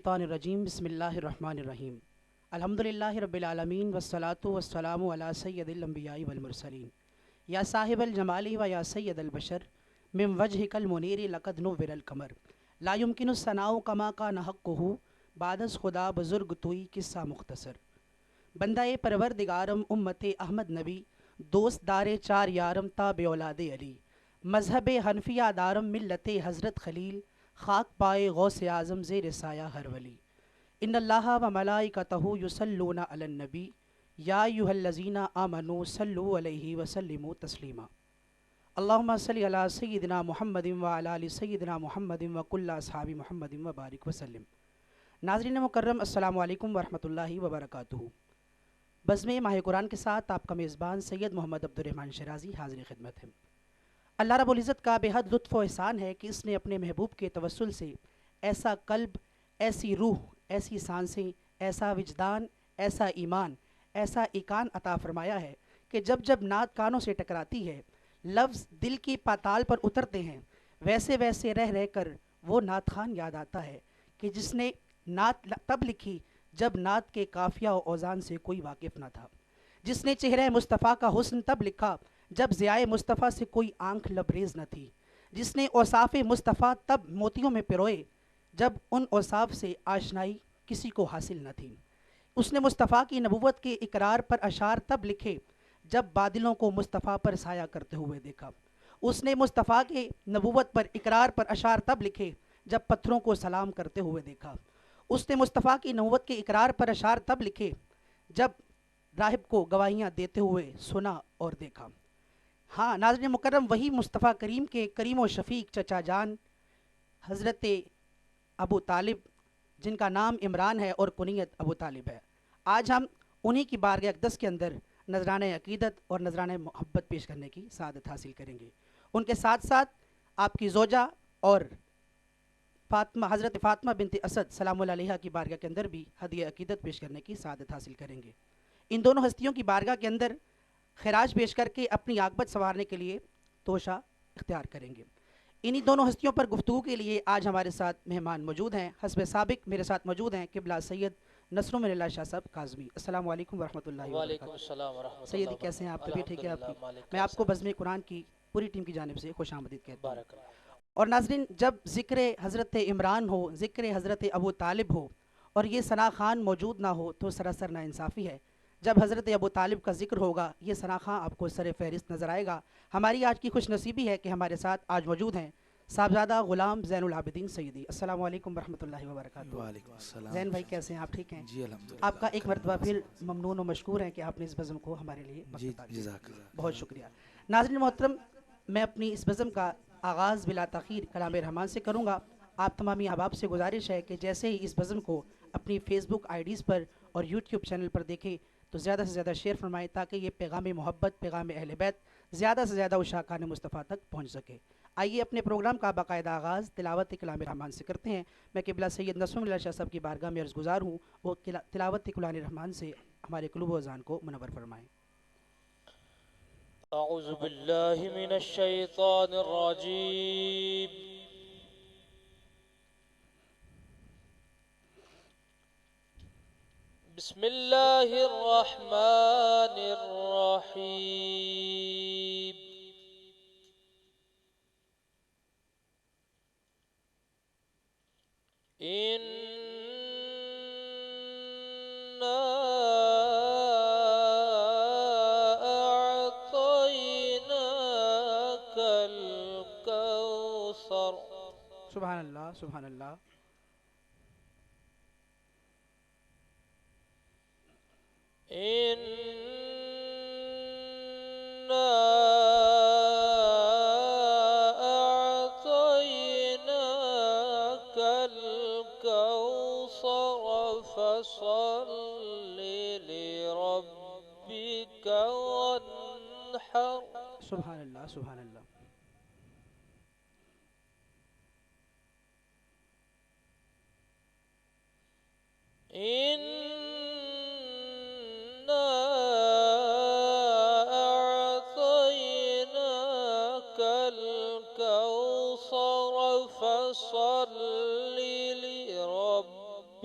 मिनश्शैतानिर्रजीम बिस्मिल्लाहिर्रहमानिर्रहीम अल्हम्दुलिल्लाहि रब्बिल आलमीन वस्सलातु वस्सलामु अला सय्यदिल अंबियाइ वल मुरसलीन या साहिबल जमाली व या सय्यदल बशर मिन वजहिकल मुनीरी लक़द नुव्विरल कमर ला युमकिनु सनाउ कमा कान हक़्क़ुहु बादस खुदा बुज़ुर्ग तुई किस्सा मुख्तसर बंदाए परवरदिगारम उम्मते अहमद नबी दोस्त दारे चार यारम ताबे औलादे अली मजहब हनफिया दारम मिल्लते हज़रत खलील खाक पाए गौसे आज़म ज़ेर साया हर वली इन्नल्लाह व मलाइकतहु युसल्लूना अलन नबी या अय्युहल्लज़ीना आमनू सल्लु अलैहि व सल्लिमू तस्लीमा अल्लाहुम्मा सल्लि अला सय्यिदिना मुहम्मदिन व अला आलि सय्यिदिना मुहम्मदिन व कुल्ला अस्हाबि मुहम्मदिन व बारिक व सल्लिम। नाज़रीन मुकर्रम अस्सलामु अलैकुम व रहमतुल्लाहि व बरकातुहू। बज़्म माह कुरान के साथ आपका मेज़बान सैयद मोहम्मद अब्दुर्रहमान शराज़ी हाज़िर खिदमत है। अल्लाह रब्बुल इज़्ज़त का बेहद लुत्फ़ व एहसान है कि इसने अपने महबूब के तवस्सुल से ऐसा कल्ब, ऐसी रूह, ऐसी सांसें, ऐसा विजदान, ऐसा ईमान, ऐसा ईकान अता फ़रमाया है कि जब जब नात कानों से टकराती है, लफ्ज़ दिल की पाताल पर उतरते हैं, वैसे वैसे रह रह कर वो नात खान याद आता है कि जिसने नात तब लिखी जब नात के काफ़िया और औज़ान से कोई वाकिफ़ न था, जिसने चेहरे मुस्तफ़ा का हुस्न तब लिखा जब ज़ियाए मुस्तफ़ा से कोई आंख लबरेज़ न थी, जिसने औसाफ़े मुस्तफ़ा तब मोतियों में पिरोए जब उन औसाफ से आशनाई किसी को हासिल न थी। उसने मुस्तफ़ा की नबुव्वत के इकरार पर अशार तब लिखे जब बादलों को मुस्तफ़ा पर साया करते हुए देखा। उसने मुस्तफ़ा के नबुव्वत पर इकरार पर अशार तब लिखे जब पत्थरों को सलाम करते हुए देखा। उसने मुस्तफ़ा की नबुव्वत के इकरार पर अशार तब लिखे जब राहिब को गवाहियाँ देते हुए सुना और देखा। हाँ नाज़रीन मुकर्रम, वही मुस्तफ़ा करीम के करीम व शफ़ीक चचा जान हज़रत अबू तालिब, जिनका नाम इमरान है और कुनियत अबू तालिब है, आज हम उन्हीं की बारगाह अक़दस के अंदर नजराने अक़ीदत और नजराने मोहब्बत पेश करने की सादत हासिल करेंगे। उनके साथ साथ आपकी ज़ोजा और फ़ातिमा, हज़रत फ़ातिमा बिनते असद सलामुल्लाह अलैहा की बारगाह के अंदर भी हदिया अक़ीदत पेश करने की सादत हासिल करेंगे। इन दोनों हस्तियों की बारगाह के अंदर खिराज पेश करके अपनी आक़बत संवारने के लिए तोशा इख्तियार करेंगे। इन्हीं दोनों हस्तियों पर गुफ्तगू के लिए आज हमारे साथ मेहमान मौजूद हैं। हस्ब साबिक मेरे साथ मौजूद हैं किबला सैयद नसरुल्लाह शाह साहब काज़मी। अस्सलाम वालेकुम वरहमतुल्लाहि वबरकातुहू। सैयदी कैसे हैं आप? तबीयत ठीक है आपकी? मैं आपको बज़्म कुरान की पूरी टीम की जानिब से खुशामदीद कहता हूँ। और नाज़रीन, जब ज़िक्र हज़रत इमरान हो, ज़िक्र हज़रत अबू तालिब हो और ये सना खान मौजूद ना हो तो सरासर नाइंसाफ़ी है। जब हज़रत अबू तालिब का जिक्र होगा ये सना खां आपको सर फहरिस्त नज़र आएगा। हमारी आज की खुश नसीबी है कि हमारे साथ आज मौजूद हैं साहबज़ादा ग़ुलाम ज़ैनुल आबिदीन सैयदी। अस्सलाम वालेकुम वरहमतुल्लाहि वबरकातुहू। वालेकुम अस्सलाम। ज़ैन भाई कैसे हैं आप? ठीक हैं जी अल्हम्दुलिल्लाह। आपका एक मरतबा फिर ममनून और मशकूर है कि आपने इस बज़म को हमारे लिए जी वक्त दिया। जज़ाकल्लाह। बहुत शुक्रिया। नाज़रीन मोहतरम, मैं अपनी इस बज़म का आगाज़ बिला तख़ीर कलाम रहमान से करूँगा। आप तमामी अहबाब से गुजारिश है कि जैसे ही इस बज़म को अपनी फ़ेसबुक आईडीज़ पर और यूट्यूब चैनल पर देखें तो ज़्यादा से ज़्यादा शेयर फरमाएँ ताकि ये पैगाम मोहब्बत, पैगाम अहले बैत ज़्यादा से ज़्यादा उशाकान मुस्तफ़ा तक पहुँच सके। आइए अपने प्रोग्राम का बाकायदा आगाज़ तिलावत कलाम रहमान से करते हैं। मैं किबला सैयद नसरुल्लाह शाह साहब की बारगाह में अर्ज़ गुज़ार हूँ वो तिलावत कलाम रहमान से हमारे क़ुलूब व ज़ान को मुनव्वर फरमाएँ। अऊज़ु बिल्लाहि मिनश शैतानिर रजीम। बिस्मिल्लाहिर रहमानिर रहीम। इन्ना अअतैनाकल कौसर। सुभान अल्लाह, सुभान अल्लाह। इन्ना अअतैनाकल कौसर फसल्लि लिरब्बिका वन्हर। सुभान अल्लाह, सुभान अल्लाह। इन्ना अअतैनाकल कौसर फसल्लि लिरब्बिका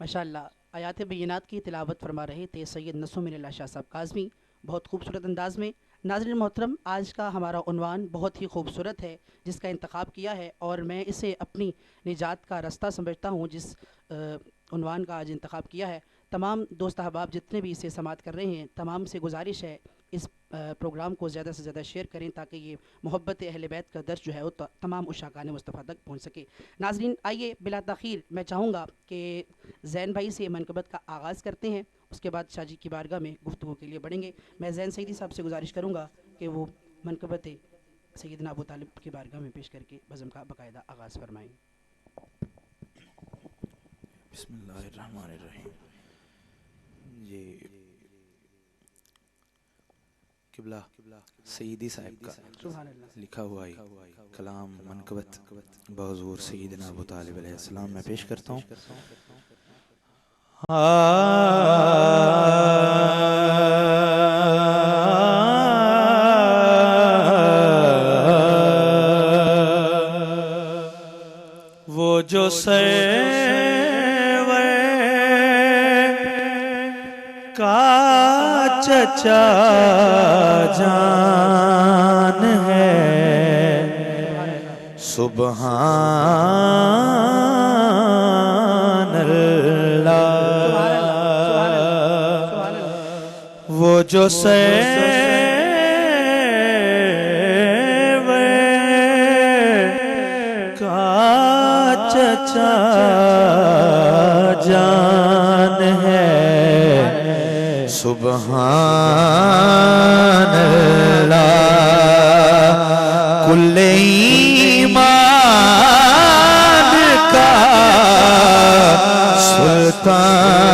माशाअल्लाह आयात बैनात की तिलावत फरमा रहे थे सैयद नसूमिल्लाह शाह साहब काज़मी, बहुत खूबसूरत अंदाज में। नाज़रीन मोहतरम, आज का हमारा उन्वान बहुत ही खूबसूरत है जिसका इंतखाब किया है और मैं इसे अपनी निजात का रास्ता समझता हूँ। जिस उन्वान का आज इंतखाब किया है, तमाम दोस्त अहबाब जितने भी इसे समात कर रहे हैं, तमाम से गुजारिश है इस प्रोग्राम को ज़्यादा से ज़्यादा शेयर करें ताकि ये मोहब्बत अहले बैत का दर्ज जो है वो तमाम उशाकान मुस्तफ़ा तक पहुँच सके। नाज़रीन, आइए बिला ताख़ीर मैं चाहूँगा कि ज़ैन भाई से मनक़बत का आगाज़ करते हैं, उसके बाद शाह जी की बारगाह में गुफ्तगू के लिए बढ़ेंगे। मैं ज़ैन सईदी साहब से गुजारिश करूँगा कि वो मनक़बत सैयदना अबू तालिब की बारगाह में पेश करके बज़म का बाकायदा आगाज़ फरमाएँ। बिस्मिल्लाहिर्रहमानिर्रहीम। ये किबला सईदी साहब का लिखा हुआ ही कलाम मनक़बत बहुज़ूर सैयदना अबू तालिब अलैहिस्सलाम मैं पेश करता हूँ। वो जो का चचा जान है, सुबहान अल्लाह। वो जो का चचा जान है, सुबहान अल्लाह। कुल्ले ईमान का सुल्तान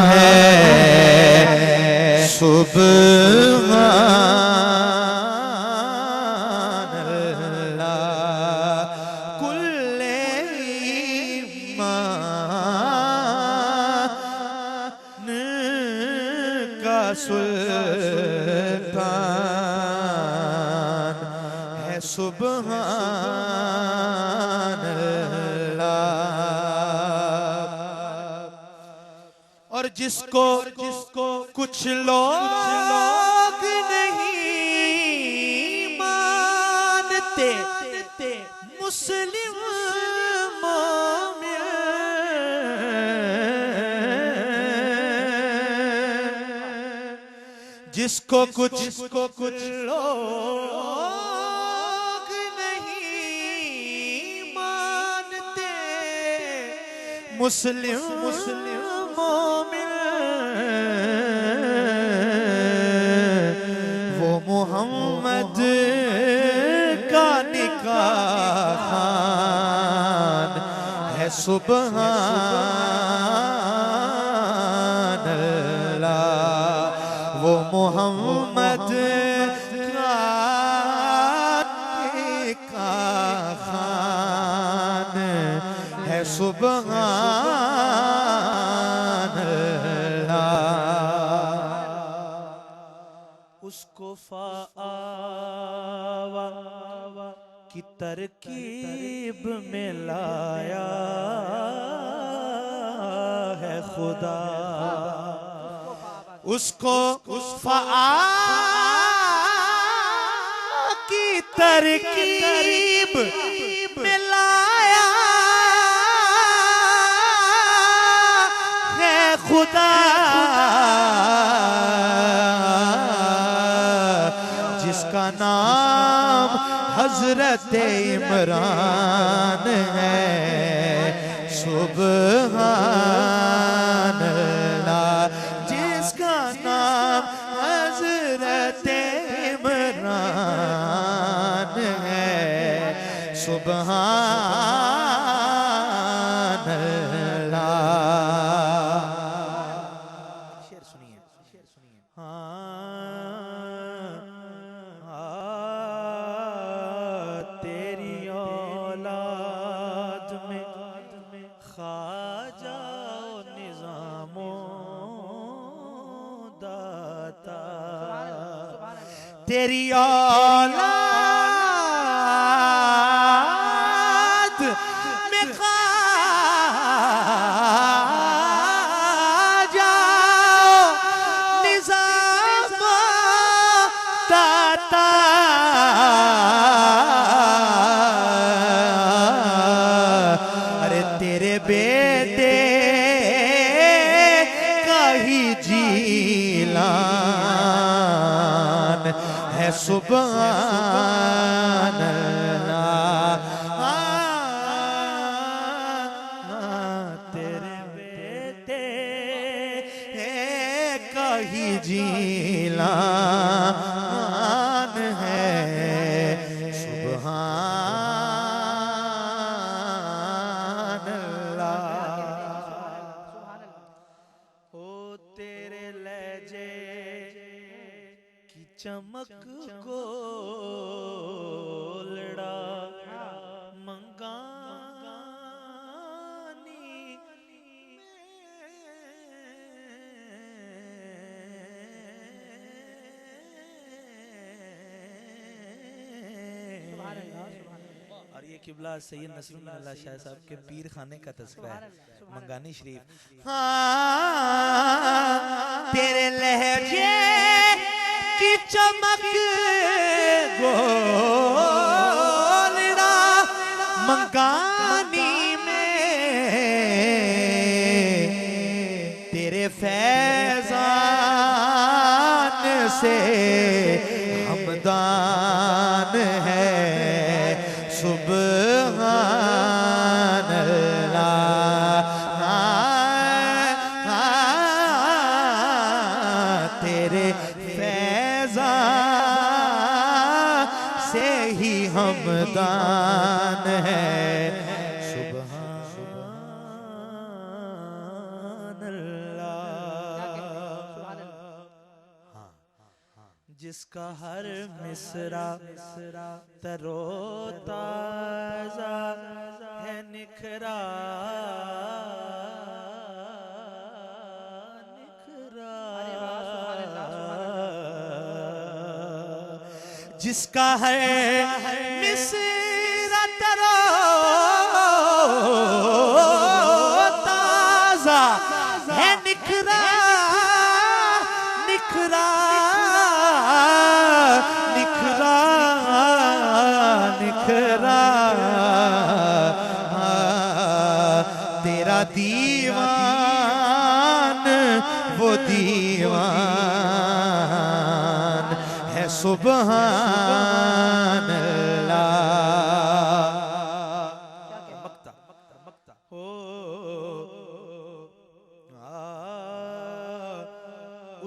है, सुबहान अल्लाह। कुल्ले ईमान का सुल्तान है, सुबहान अल्लाह। और जिसको कुछ लोग नहीं मानते, मुस्लिम जिसको कुछ लोग नहीं मानते, मुस्लिम मोमिन, वो मोहम्मद का निकाह खान है, सुबहान अल्लाह। वो मोहम्मद का खान है, सुबहान अल्लाह। उसको फ़ावा की तरकीब में लाया है खुदा, उसको की तरकीब में लाया है खुदा, जिसका नाम हजरत इमरान है, सुबहान अल्लाह। जिसका नाम हजरत इमरान है, सुबहान शेर सुनिए तेरी औलाद में ख्वाजा निज़ामो दाता तेरी औलाद में ख्वाजा निज़ामो दाता अरे तेरे बेटे का ही जीलान है सुभान अल्लाह तेरे बेटे का ही जीलान है सुभान अल्लाह ओ तेरे लहजे की चमक को लड़ा मंगानी और ये किबला सैयद नसरुल्लाह शाह साहब के पीर खाने का तस्वीर है मंगानी शरीफ हाँ तेरे लहजे की चमक गोलड़ा मंगानी में तेरे फैजान से हमदान है सुभान अल्लाह तेरे फैज़ान से ही हमदान है सुभान अल्लाह जिसका हर मिसरा तरोताजा है निखरा जिसका है मिसरा तरोताजा है निखरा निखरा निखरा निखरा तेरा दीवान वो दीवान है सुभान अल्लाह हो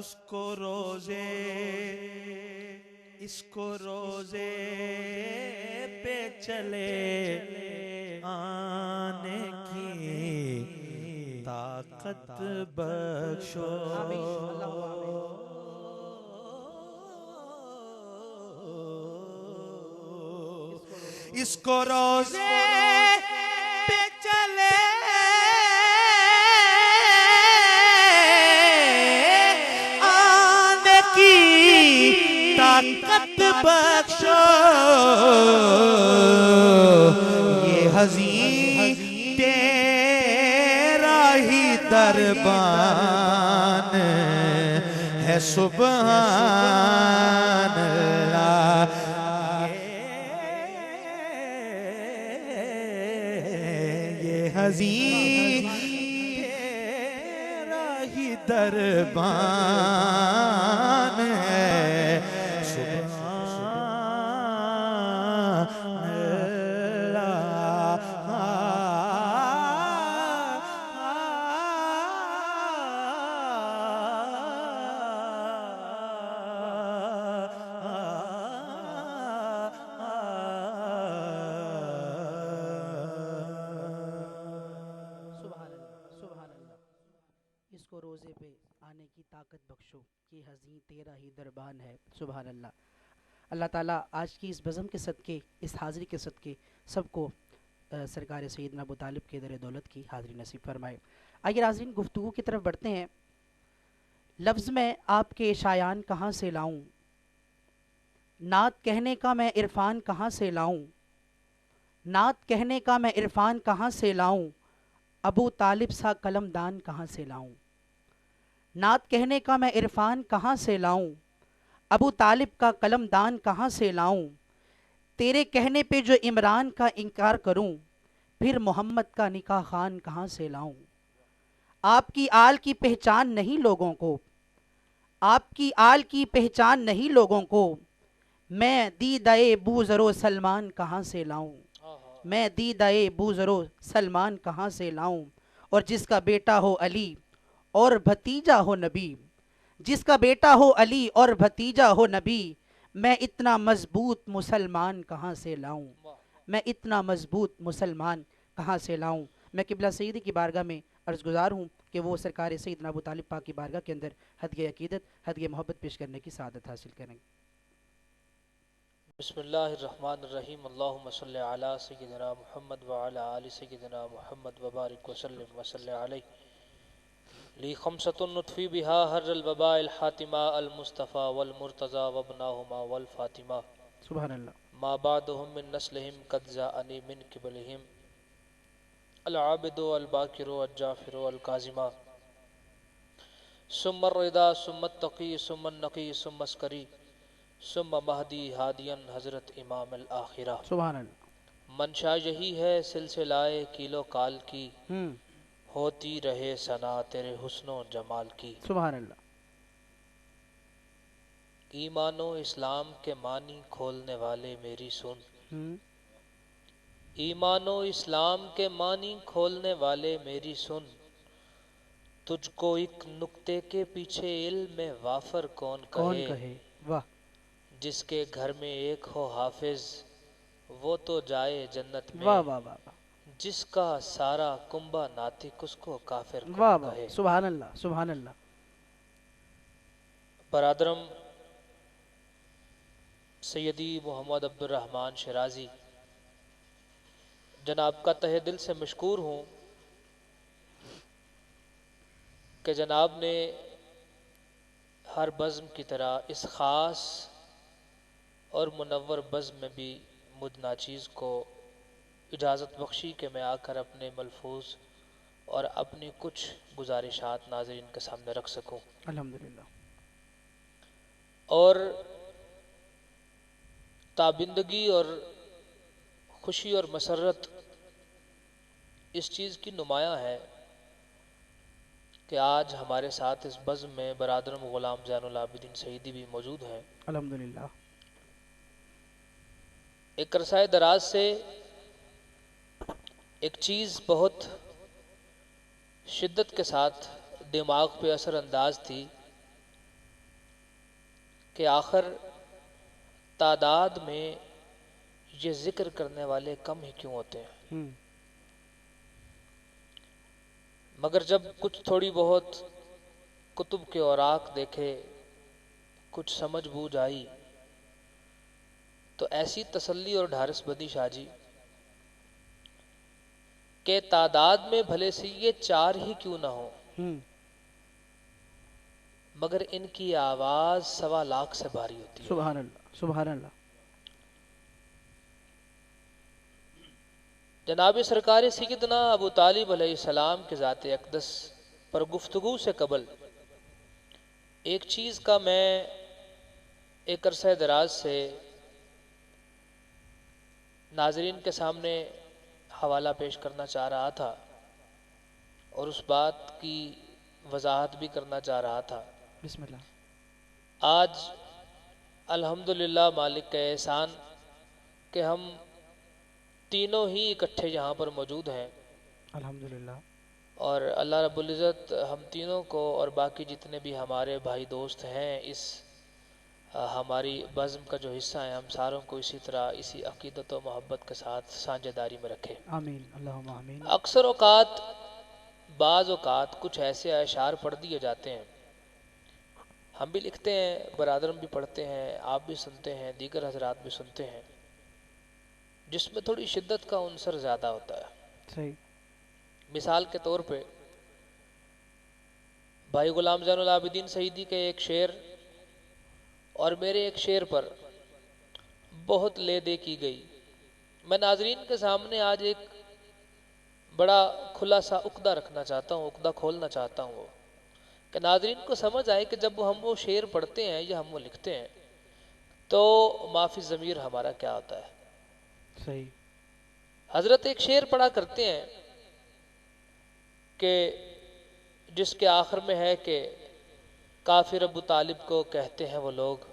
उसको रोजे इसको रोजे पे चले आने की ताकत बख्शो इसको रोजे पे चले आने की ताकत बख्शो ये हज़ीं तेरा ही दरबान है सुभान अल्लाह हज़ीं तेरा ही दरबान है सुभान इसको रोज़े पे आने की ताकत बख्शो, ये हज़ीं तेरा ही दरबान है। सुबहान अल्लाह। अल्लाह ताला आज की इस बज़म के सदक़े, इस हाज़री के सदक़े सबको सरकार सैयदना अबू तालिब के दर दौलत की हाज़री नसीब फरमाए। आइए नाज़रीन, गुफ्तगू की तरफ बढ़ते हैं। लफ्ज़ में आपके शायान कहाँ से लाऊं, नात कहने का मैं इरफान कहाँ से लाऊं, नात कहने का मैं इरफान कहाँ से लाऊं, अबू तालिब सा कलमदान कहाँ से लाऊं। नात कहने का मैं इरफान कहाँ से लाऊं, अबू तालिब का कलमदान कहाँ से लाऊं। तेरे कहने पे जो इमरान का इनकार करूं, फिर मोहम्मद का निकाह खान कहाँ से लाऊं। आपकी आल की पहचान नहीं लोगों को, आपकी आल की पहचान नहीं लोगों को, मैं दीदाए बूज़रो सलमान कहाँ से लाऊं, मैं दीदाए बूज़रो सलमान कहाँ से लाऊं। और जिसका बेटा हो अली और भतीजा हो नबी, जिसका बेटा हो अली और भतीजा हो नबी, मैं इतना मजबूत मुसलमान कहाँ से लाऊं, मैं इतना मजबूत मुसलमान कहाँ से लाऊं। मैं किबला सईदी की बारगाह में अर्ज़गुज़ार हूँ कि वो सरकार सैयदना अबू तालिब पाक की बारगाह के अंदर हदीये अकीदत, हदीये मोहब्बत पेश करने की सादत हासिल करेंगे। बिस्मिल्लाहिर्रहमानिर्रहीम। अल्लाहुम्मा सल्लि अला सय्यिदिना मुहम्मद व अला आलि सय्यिदिना मुहम्मद व बारिक वसल्लिम वसल्लि अलैहि। ली खमसतुन नुत्फी बिहा हर्रल वबाइल हातिमा अल मुस्तफ़ा वल मुर्तज़ा व इब्नाहुमा वल फातिमा। सुभान अल्लाह। मा बादुहुम मिन नस्लिहिम क़द जाअनी मिन क़िबलिहिम अल आबिदु अल बाकिरु अल जाफिरु अल काज़िमा। सुम्मा रिदा सुम्मा तक़ी सुम्मा नक़ी सुम्मा अस्करी सुम्मा महदी हादियन हज़रत इमाम अल आखिरा। सुभान अल्लाह। मंशा यही है सिलसिलाए किलो काल की, होती रहे सना तेरे हुस्नो जमाल की। सुभान अल्लाह। ईमानो इस्लाम के मानी खोलने वाले मेरी सुन, ईमानो इस्लाम के मानी खोलने वाले मेरी सुन। तुझको एक नुक्ते के पीछे इल्म में वाफर कौन कहे, वाह। जिसके घर में एक हो हाफिज वो तो जाए जन्नत में, वाह वाह वाह जिसका सारा कुंबा नातिक उसको काफिर वाह कौन वाह। कहे। सुभान अल्लाह, सुभान अल्लाह। बरादरम सैयदी मोहम्मद अब्दुर्रहमान शराजी जनाब का तहे दिल से मशकूर हूँ कि जनाब ने हर बज़्म की तरह इस ख़ास और मुनव्वर बज़्म में भी मुझ नाचीज़ को इजाज़त बख्शी कि मैं आकर अपने मलफूज़ और अपनी कुछ गुजारिशात नाज़रीन के सामने रख सकूं। अल्हम्दुलिल्लाह। और ताबिंदगी और खुशी और मसरत इस चीज़ की नुमायाँ है कि आज हमारे साथ इस बज़्म में बरादरम ग़ुलाम ज़ैनुल आबिदीन सईदी भी मौजूद हैं। अल्हम्दुलिल्लाह। एक अरसाए दराज से एक चीज़ बहुत शिद्दत के साथ दिमाग पे असर अंदाज थी कि आखिर तादाद में ये जिक्र करने वाले कम ही क्यों होते हैं। मगर जब कुछ थोड़ी बहुत कुतुब के औराक देखे, कुछ समझ बूझ आई, तो ऐसी तसल्ली और ढारस बदी शाजी के तादाद में भले से ये 4 ही क्यों ना हो, मगर इनकी आवाज 1.25 लाख से भारी होती है। सुभान अल्लाह, सुभान अल्लाह। जनाब सरकार सैयदना अबू तालिब अलैहिस्सलाम के ज़ात अक़दस पर गुफ्तगू से कबल एक चीज़ का मैं एक अरसा दराज से नाजरीन के सामने हवाला पेश करना चाह रहा था और उस बात की वजाहत भी करना चाह रहा था। बिस्मिल्लाह। आज अल्हम्दुलिल्लाह मालिक का एहसान कि हम तीनों ही इकट्ठे यहाँ पर मौजूद हैं। अल्हम्दुलिल्लाह। और अल्लाह रब्बुल इज़्ज़त हम तीनों को और बाकी जितने भी हमारे भाई दोस्त हैं इस हमारी बज़्म का जो हिस्सा है, हम सारों को इसी तरह इसी अक़ीदत व मोहब्बत के साथ साझेदारी में रखे। आमीन, अल्लाहुम्मा आमीन। अक्सर औक़ात बाज़ औक़ात कुछ ऐसे अशार पढ़ दिए जाते हैं, हम भी लिखते हैं, बरादरम भी पढ़ते हैं, आप भी सुनते हैं, दीगर हजरात भी सुनते हैं, जिसमें थोड़ी शिद्दत का अंसर ज़्यादा होता है। सही। मिसाल के तौर पे भाई गुलाम ज़ैनुल आबिदीन सईदी के एक शेर और मेरे एक शेर पर बहुत ले दे की गई। मैं नाजरीन के सामने आज एक बड़ा खुला सा उक्दा रखना चाहता हूँ, उक्दा खोलना चाहता हूँ कि नाजरीन को समझ आए कि जब हम वो शेर पढ़ते हैं या हम वो लिखते हैं तो माफ़ी ज़मीर हमारा क्या होता है। सही। हज़रत एक शेर पढ़ा करते हैं कि जिसके आखिर में है कि काफिर अबू तालिब को कहते हैं वो लोग,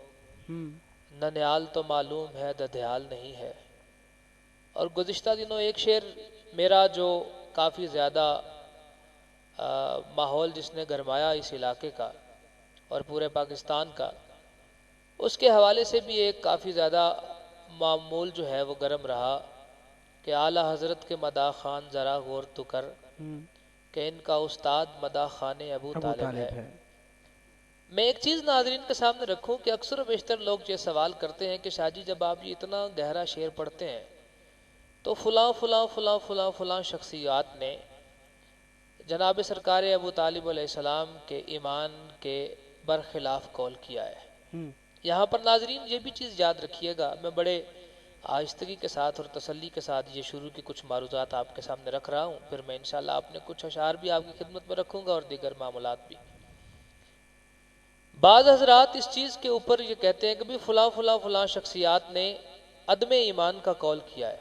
नन्याल तो मालूम है ददयाल नहीं है। और गुज़िश्ता दिनों एक शेर मेरा जो काफ़ी ज़्यादा माहौल जिसने गरमाया इस इलाके का और पूरे पाकिस्तान का, उसके हवाले से भी एक काफ़ी ज़्यादा मामूल जो है वो गर्म रहा कि आला हज़रत के मदा ख़ान ज़रा गौर तो कर कि इनका उस्ताद मदा ख़ान अबू तालिब है। मैं एक चीज़ नाज़रीन के सामने रखूं कि अक्सर बेशतर लोग ये सवाल करते हैं कि शाहजी जब आप ये इतना गहरा शेर पढ़ते हैं तो फ़लाँ फ़लाँ फ़लाँ फ़लाँ फ़लाँ शख्सियात ने जनाब सरकार अबू तालिब अलैहिस्सलाम के ईमान के बरखिलाफ़ कौल किया है। यहाँ पर नाज़रीन ये भी चीज़ याद रखिएगा, मैं बड़े आहिस्तगी के साथ और तसल्ली के साथ ये शुरू की कुछ मारूज़ात आपके सामने रख रहा हूँ, फिर मैं इंशाअल्लाह आपने कुछ अशार भी आपकी खिदमत में रखूँगा और दीगर मामलात भी। बाज़ हज़रात इस चीज़ के ऊपर ये कहते हैं कि भी फ़लाँ फ़लाँ फ़लाँ शख्सियात ने अदम ईमान का कौल किया है,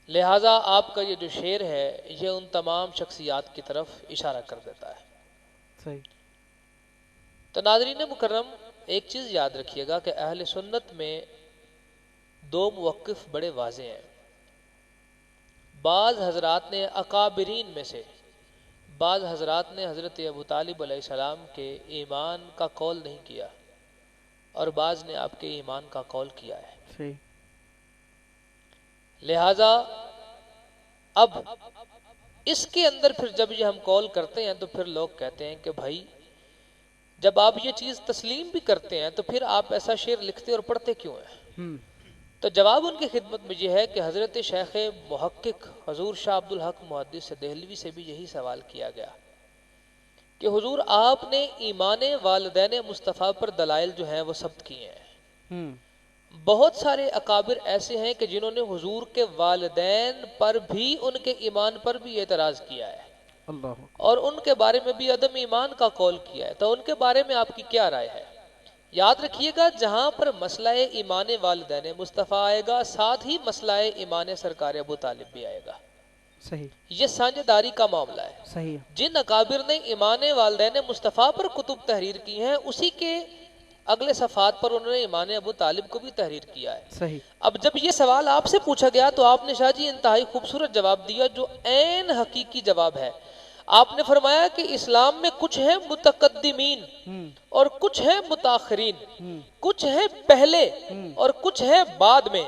लिहाजा आपका ये जो शेर है ये उन तमाम शख्सियात की तरफ इशारा कर देता है। सही। तो नाज़रीन मुकर्रम एक चीज़ याद रखिएगा कि अहले सुन्नत में दो मुवक्किफ़ बड़े वाज़े हैं। बाज़ हज़रात ने अकाबिरीन में से बाज़ हज़रात ने हज़रत अबू तालिब अलैहिस्सलाम के ईमान का कौल नहीं किया और बाज़ ने आपके ईमान का कौल किया है। सही। लिहाजा अब इसके अंदर फिर जब ये हम कौल करते हैं तो फिर लोग कहते हैं कि भाई जब आप ये चीज़ तस्लीम भी करते हैं तो फिर आप ऐसा शेर लिखते और पढ़ते क्यों हैं। तो जवाब उनकी खिदमत में यह है कि हज़रत शेख मुहक्किक हजूर शाह अब्दुल हक मुहद्दिस देहलवी से भी यही सवाल किया गया कि हुजूर आपने ईमान वालिदैन मुस्तफ़ा पर दलाइल जो हैं वो सब्त किए हैं। बहुत सारे अकाबिर ऐसे हैं कि जिन्होंने हुजूर के वालिदैन पर भी उनके ईमान पर भी एतराज़ किया है और उनके बारे में भी अदम ईमान का कौल किया है। तो उनके बारे में आपकी क्या राय है। याद रखिएगा जहाँ पर मसला ईमान वालिदैन मुस्तफ़ा आएगा साथ ही मसला ईमान सरकार अबू तालिब भी आएगा। सही। ये साझेदारी का मामला है। सही। जिन अकाबिर ने ईमान वालिदैन मुस्तफ़ा पर कुतुब तहरीर की हैं उसी के अगले सफ़ात पर उन्होंने ईमान अबू तालिब को भी तहरीर किया है। सही। अब जब ये सवाल आपसे पूछा गया तो आपने शाहजी इंतहाई खूबसूरत जवाब दिया जो ऐन हकीकी जवाब है। आपने फरमाया कि इस्लाम में कुछ है मुतकद्दिमीन और कुछ है मुताखिरीन, कुछ है पहले और कुछ है बाद में।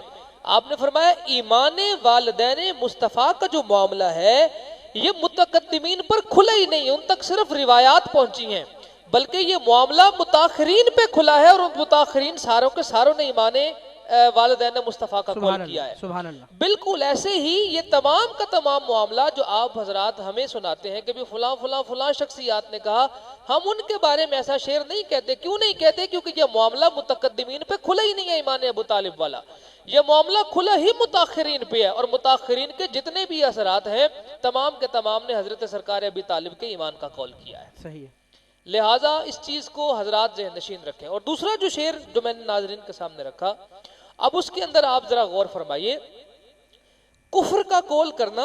आपने फरमाया ईमान वालिदैन मुस्तफ़ा का जो मामला है ये मुतकद्दिमीन पर खुला ही नहीं, उन तक सिर्फ रिवायात पहुंची हैं, बल्कि ये मामला मुताखिरीन पे खुला है और उन मुताखिरीन सारों के सारों ने ईमान वालिदैन मुस्तफ़ा का कौल किया है। सुभान अल्लाह। बिल्कुल ऐसे ही ये तमाम का तमाम मामला जो आप हजरात हमें सुनाते हैं कि भी फलां फलां फलां शख्सियात ने कहा, हम उनके बारे में ऐसा शेर नहीं कहते। क्यों नहीं कहते? क्योंकि ये मामला मुतकद्दिमीन पे खुला ही नहीं है ईमान अबू तालिब वाला, ये मामला खुला ही मुताखिरीन पे है और मुताखिरीन के जितने भी असरात हैं तमाम के तमाम ने हजरत सरकार अबू तालिब के ईमान का कौल किया है। सही है। लिहाजा इस चीज़ को हजरात ज़हन नशीन रखें। और दूसरा जो शेर जो मैंने नाजरीन के सामने रखा, अब उसके अंदर आप जरा गौर फरमाइए, कुफ्र का कौल करना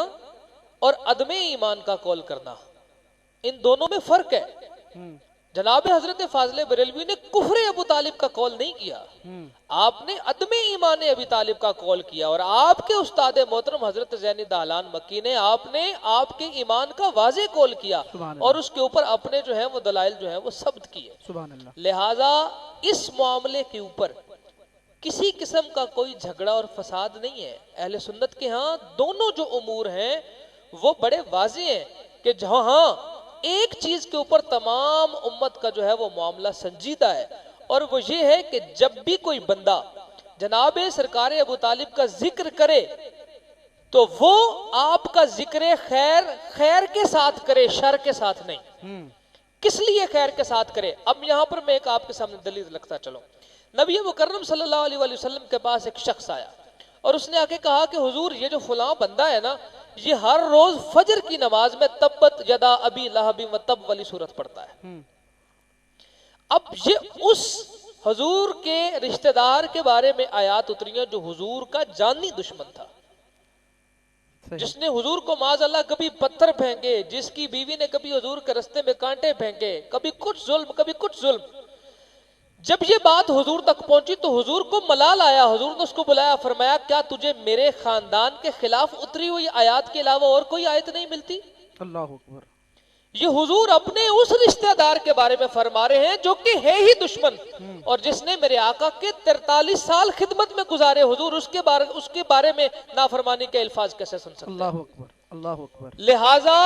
और अदम ईमान का कौल करना, इन दोनों में फर्क है। जनाब हजरत फाजिल बरेलवी ने कुफ्र अबू तालिब का कौल नहीं किया, आपने अदम ईमान अबी तालिब का कौल किया और आपके उस्ताद मोहतरम हजरत ज़ैनी दालान मक्की ने आपने आपके ईमान का वाज़े कौल किया और उसके ऊपर अपने जो है वो दलाइल जो है वो सब्त किए। लिहाजा इस मामले के ऊपर किसी किस्म का कोई झगड़ा और फसाद नहीं है। अहले सुन्नत के यहाँ दोनों जो उमूर हैं वो बड़े वाज़े हैं कि जहां हाँ एक चीज के ऊपर तमाम उम्मत का जो है वो मामला संजीदा है, और वो ये है कि जब भी कोई बंदा जनाब सरकार अबू तालिब का जिक्र करे तो वो आपका जिक्र खैर खैर के साथ करे, शर के साथ नहीं। किस लिए खैर के साथ करे? अब यहां पर मैं एक आपके सामने दलील रखता चलो। नबी मुकर्रम सल्लल्लाहु अलैहि वसल्लम के पास एक शख्स आया और उसने आके कहा कि हुजूर ये जो फलां बंदा है ना, ये हर रोज फजर की नमाज में तब्बत यदा अबी लहबी व तब वाली सूरत पढ़ता है। अब ये उस हुजूर के रिश्तेदार के बारे में आयात उतरी है जो हुजूर का जानी दुश्मन था, जिसने हुजूर को माज़अल्लाह कभी पत्थर फेंके, जिसकी बीवी ने कभी हुजूर के रास्ते में कांटे फेंके, कभी कुछ जुल्म कभी कुछ जुल्म। जब ये बात हुजूर तक पहुंची तो हुजूर को मलाल आया। हुजूर ने उसको बुलाया, फरमाया क्या तुझे मेरे खानदान के खिलाफ उतरी हुई आयत के अलावा और कोई आयत नहीं मिलती? अल्लाह अकबर। ये हुजूर अपने उस रिश्तेदार के बारे में फरमा रहे हैं जो कि है ही दुश्मन, और जिसने मेरे आका के 43 साल खिदमत में गुजारे। हुजूर उसके बारे में नाफरमानी के अल्फाज कैसे सुन सकते? अल्लाह अकबर, अल्लाह अकबर। लिहाजा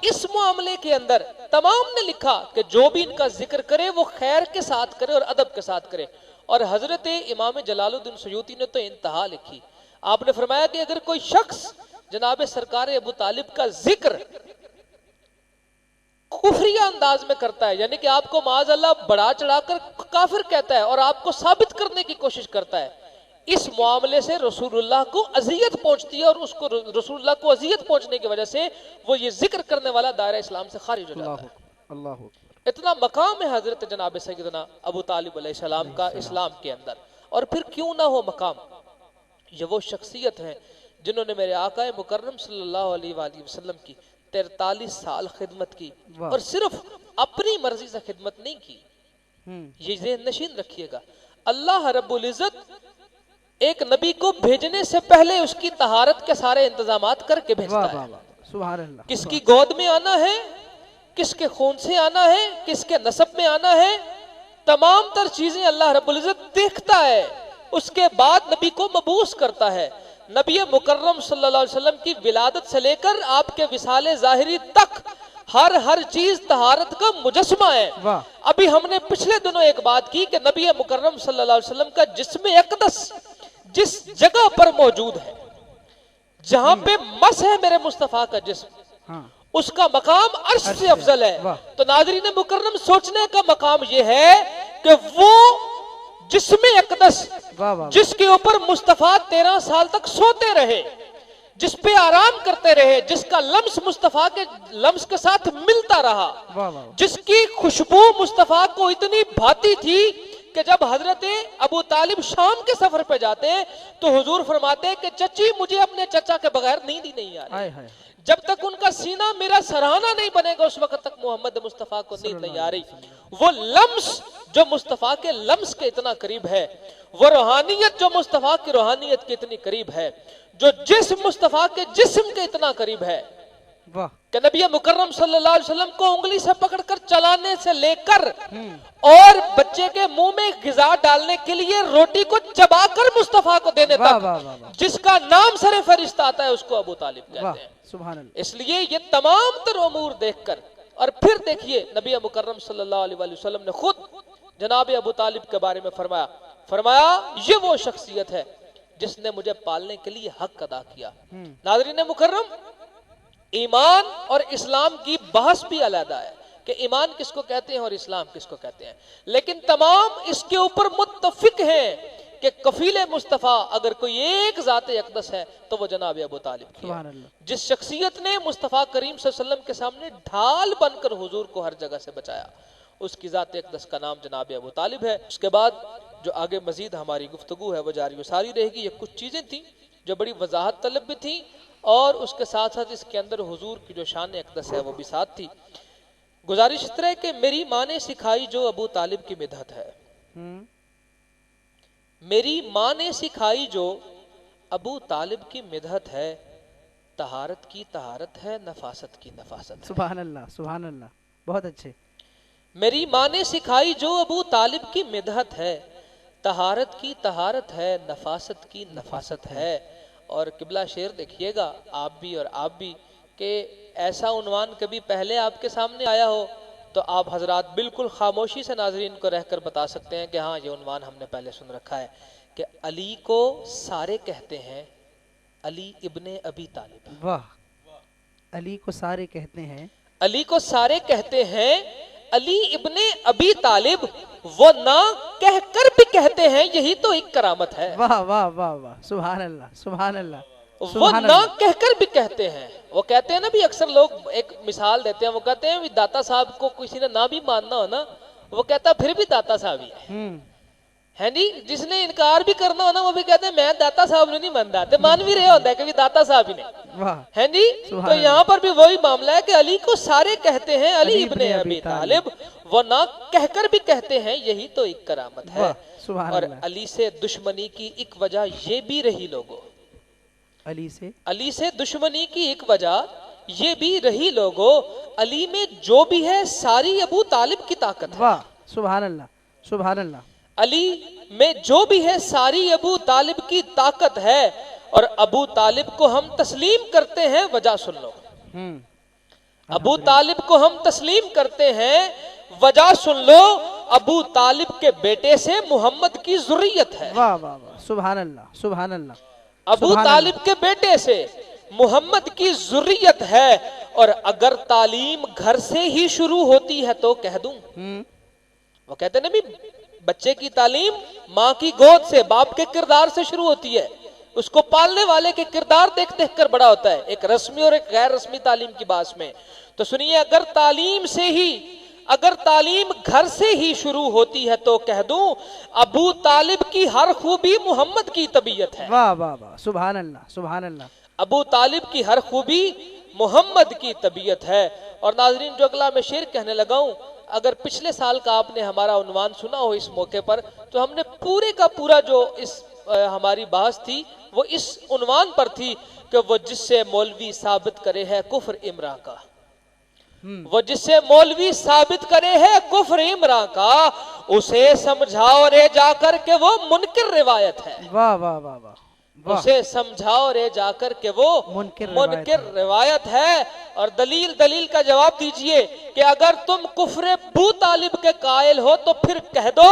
इस मामले के अंदर तमाम ने लिखा कि जो भी इनका जिक्र करे वो खैर के साथ करे और अदब के साथ करे। और हजरत इमाम जलालुद्दीन सयूती ने तो इंतहा लिखी। आपने फरमाया कि अगर कोई शख्स जनाब सरकार अबू तालिब का जिक्र कुफरिया अंदाज में करता है, यानी कि आपको माज़अल्लाह बढ़ा चढ़ाकर काफिर कहता है और आपको साबित करने की कोशिश करता है, इस मामले से रसूलुल्लाह को अजियत पहुंचती है और उसको रसूलुल्लाह को अजियत पहुंचने की वजह से वो ये जिक्र करने वाला दायरा इस्लाम से खारिज हो जाता है। अल्लाह। इतना मकाम है हजरत जनाब सैयदना अबू तालिब अलैहिस्सलाम का इस्लाम के अंदर। और फिर क्यों ना हो मकाम, ये वो शख्सियत है जिन्होंने मेरे आका मुकर्रम सल्लल्लाहु अलैहि वसल्लम की 43 साल खिदमत की, और सिर्फ अपनी मर्जी से खिदमत नहीं की। ये ज़हन नशीन रखिएगा, अल्लाह रब्बुल इज्जत एक नबी को भेजने से पहले उसकी तहारत के सारे इंतजामात करके भेजता है। सुभान अल्लाह। किसकी गोद में आना है, किसके खून से आना है, किसके नसब में आना है, तमाम तर चीजें अल्लाह रब्बुल इज्जत देखता है। उसके बाद नबी को मबूस करता है। नबी मुकर्रम सल्लल्लाहु अलैहि वसल्लम की विलादत से लेकर आपके विसाले ज़ाहिरी तक हर चीज तहारत का मुजस्मा है। अभी हमने पिछले दिनों एक बात की कि नबी मुकर्रम सल्लल्लाहु अलैहि वसल्लम का जिस्म अक़दस जिस जगह पर मौजूद है, जहां पे मस है मेरे मुस्तफा का जिस्म, उसका मकाम अर्श से अफजल है। तो नाज़रीन मुकर्रम सोचने का मकाम यह है कि वो जिस्म अक़दस जिसके ऊपर मुस्तफा 13 साल तक सोते रहे, जिस पे आराम करते रहे, जिसका लम्स मुस्तफा के लम्स के साथ मिलता रहा, जिसकी खुशबू मुस्तफा को इतनी भाती थी कि जब हजरत अबू तालिब शाम के सफर पे जाते तो हुजूर फरमाते कि चची मुझे अपने चचा के बगैर नींद ही नहीं आ रही। जब तक उनका सीना मेरा सराहना नहीं बनेगा उस वक्त तक मोहम्मद मुस्तफा को नींद नहीं आ रही। वो लम्स जो मुस्तफा के लम्स के इतना करीब है, वो रूहानियत जो मुस्तफा की रूहानियत के इतनी करीब है, जो जिस्म मुस्तफा के जिस्म के इतना करीब है कि नबी मुकर्रम सल्लल्लाहु अलैहि वसल्लम को उंगली से पकड़कर चलाने से लेकर और बच्चे के मुंह में गिजा डालने के लिए रोटी को चबाकर मुस्तफा को देने तक जिसका नाम सरे फरिश्ता आता है उसको अबू तालिब कहते हैं। सुभान अल्लाह। इसलिए ये तमाम तर उमूर देखकर, और फिर देखिए नबी मुकर्रम सल्लल्लाहु अलैहि वसल्लम ने खुद जनाब अबू तालिब के बारे में फरमाया ये वो शख्सियत है जिसने मुझे पालने के लिए हक अदा किया। नाज़रीन मुकर्रम, ईमान और इस्लाम की बहस भी अलग है कि ईमान किसको कहते हैं और इस्लाम किसको कहते हैं, लेकिन तमाम इसके ऊपर मुत्तफिक हैं कि कफीले मुस्तफ़ा अगर कोई एक ज़ाते अक़दस है तो वो जनाब अबू तालिब की है। जिस शख्सियत ने मुस्तफ़ा करीम सल्लल्लाहु अलैहि वसल्लम के सामने ढाल बनकर हुजूर को हर जगह से बचाया, उसकी ज़ाते अक़दस का नाम जनाब अबू तालिब है। उसके बाद जो आगे मजीद हमारी गुफ्तगू है वो जारी सारी रहेगी। ये कुछ चीज़ें थी जो बड़ी वजाहत तलब भी थी, और उसके साथ साथ इसके अंदर हुजूर की जो शान अक़दस है वो भी साथ थी। गुजारिश इस तरह कि मेरी माँ ने सिखाई जो अबू तालिब की मिदहत है, मेरी माँ ने सिखाई जो अबू तालिब की मिदहत है, तहारत की तहारत है, नफासत की नफासत है। सुभान अल्लाह, सुभान अल्लाह, बहुत अच्छे। मेरी माँ ने सिखाई जो अबू तालिब की मिदहत है, तहारत की तहारत है, नफासत की नफासत है। और किबला शेर देखिएगा आप भी और आप भी कि ऐसा उन्वान कभी पहले आपके सामने आया हो तो आप हजरात बिल्कुल खामोशी से नाजरीन को रहकर बता सकते हैं कि हाँ ये उन्वान हमने पहले सुन रखा है कि अली को सारे कहते हैं अली इब्ने अबी तालिब। वाह, अली को सारे कहते हैं, अली को सारे कहते हैं अली इब्ने अबी तालिब, वो ना कहकर भी कहते हैं यही तो एक करामत है। वाह वाह वाह वाह, सुभान अल्लाह सुभान अल्लाह। वो ना कहकर भी कहते हैं, वो कहते हैं ना भी, अक्सर लोग एक मिसाल देते हैं, वो कहते हैं भी दाता साहब को किसी ने ना भी मानना हो ना, वो कहता फिर भी दाता साहब ही है जी। जिसने इनकार भी करना हो ना वो भी कहते हैं मैं दाता साहब ने नहीं मानता, तो मान भी रहे होता है कि दाता साहब ही ने है जी। तो यहाँ पर भी वही मामला है कि अली को सारे कहते हैं अली इब्ने अबी तालिब, वो ना कहकर भी कहते हैं यही तो एक करामत है। और अली से दुश्मनी की एक वजह ये भी रही लोगों, अली से दुश्मनी की एक वजह ये भी रही लोगों, अली में जो भी है सारी अबू तालिब की ताकत है। वाह, सुभान अल्लाह सुभान अल्लाह। अली में जो भी है सारी अबू तालिब की ताकत है, और अबू तालिब को हम तस्लीम करते हैं, वजह सुन लो, अबू तालिब को हम तस्लीम करते हैं, वजह सुन लो, अबू तालिब के बेटे से मोहम्मद की ज़ुर्रियत है। वाह वाह वाह, सुभान अल्लाह सुभान अल्लाह। अबू तालिब के बेटे से मोहम्मद की ज़ुर्रियत है, और अगर तालीम घर से ही शुरू होती है तो कह दूं, वो कहते ना भी बच्चे की तालीम माँ की गोद से, बाप के किरदार से शुरू होती है, उसको पालने वाले के किरदार देख देख कर बड़ा होता है, एक रस्मी और एक गैर रस्मी तालीम की बात में। तो सुनिए, अगर तालीम घर से ही शुरू होती है तो कह दूं, अबू तालिब की हर खूबी मोहम्मद की तबीयत है। वाह वाह वाह, सुभान अल्लाह सुभान अल्लाह। अबू तालिब की हर खूबी मोहम्मद की तबीयत है। और नाजरीन, जो अगला मैं शेर कहने लगा हूं, अगर पिछले साल का आपने हमारा उन्वान सुना हो इस मौके पर, तो हमने पूरे का पूरा जो इस हमारी बहस थी वो इस उन्वान पर थी कि वो जिससे मौलवी साबित करे है कुफ्र इमरा का, वो जिससे मौलवी साबित करे है कुफ्र इमरा का, उसे समझाओ रे जाकर के वो मुनकिर रिवायत है। वाह वाह वाह वाह, उसे समझाओ रे जाकर के वो मुनकिर रिवायत है। और दलील का जवाब दीजिए कि अगर तुम कुफ्रे बू तालिब के कायल हो तो फिर कह दो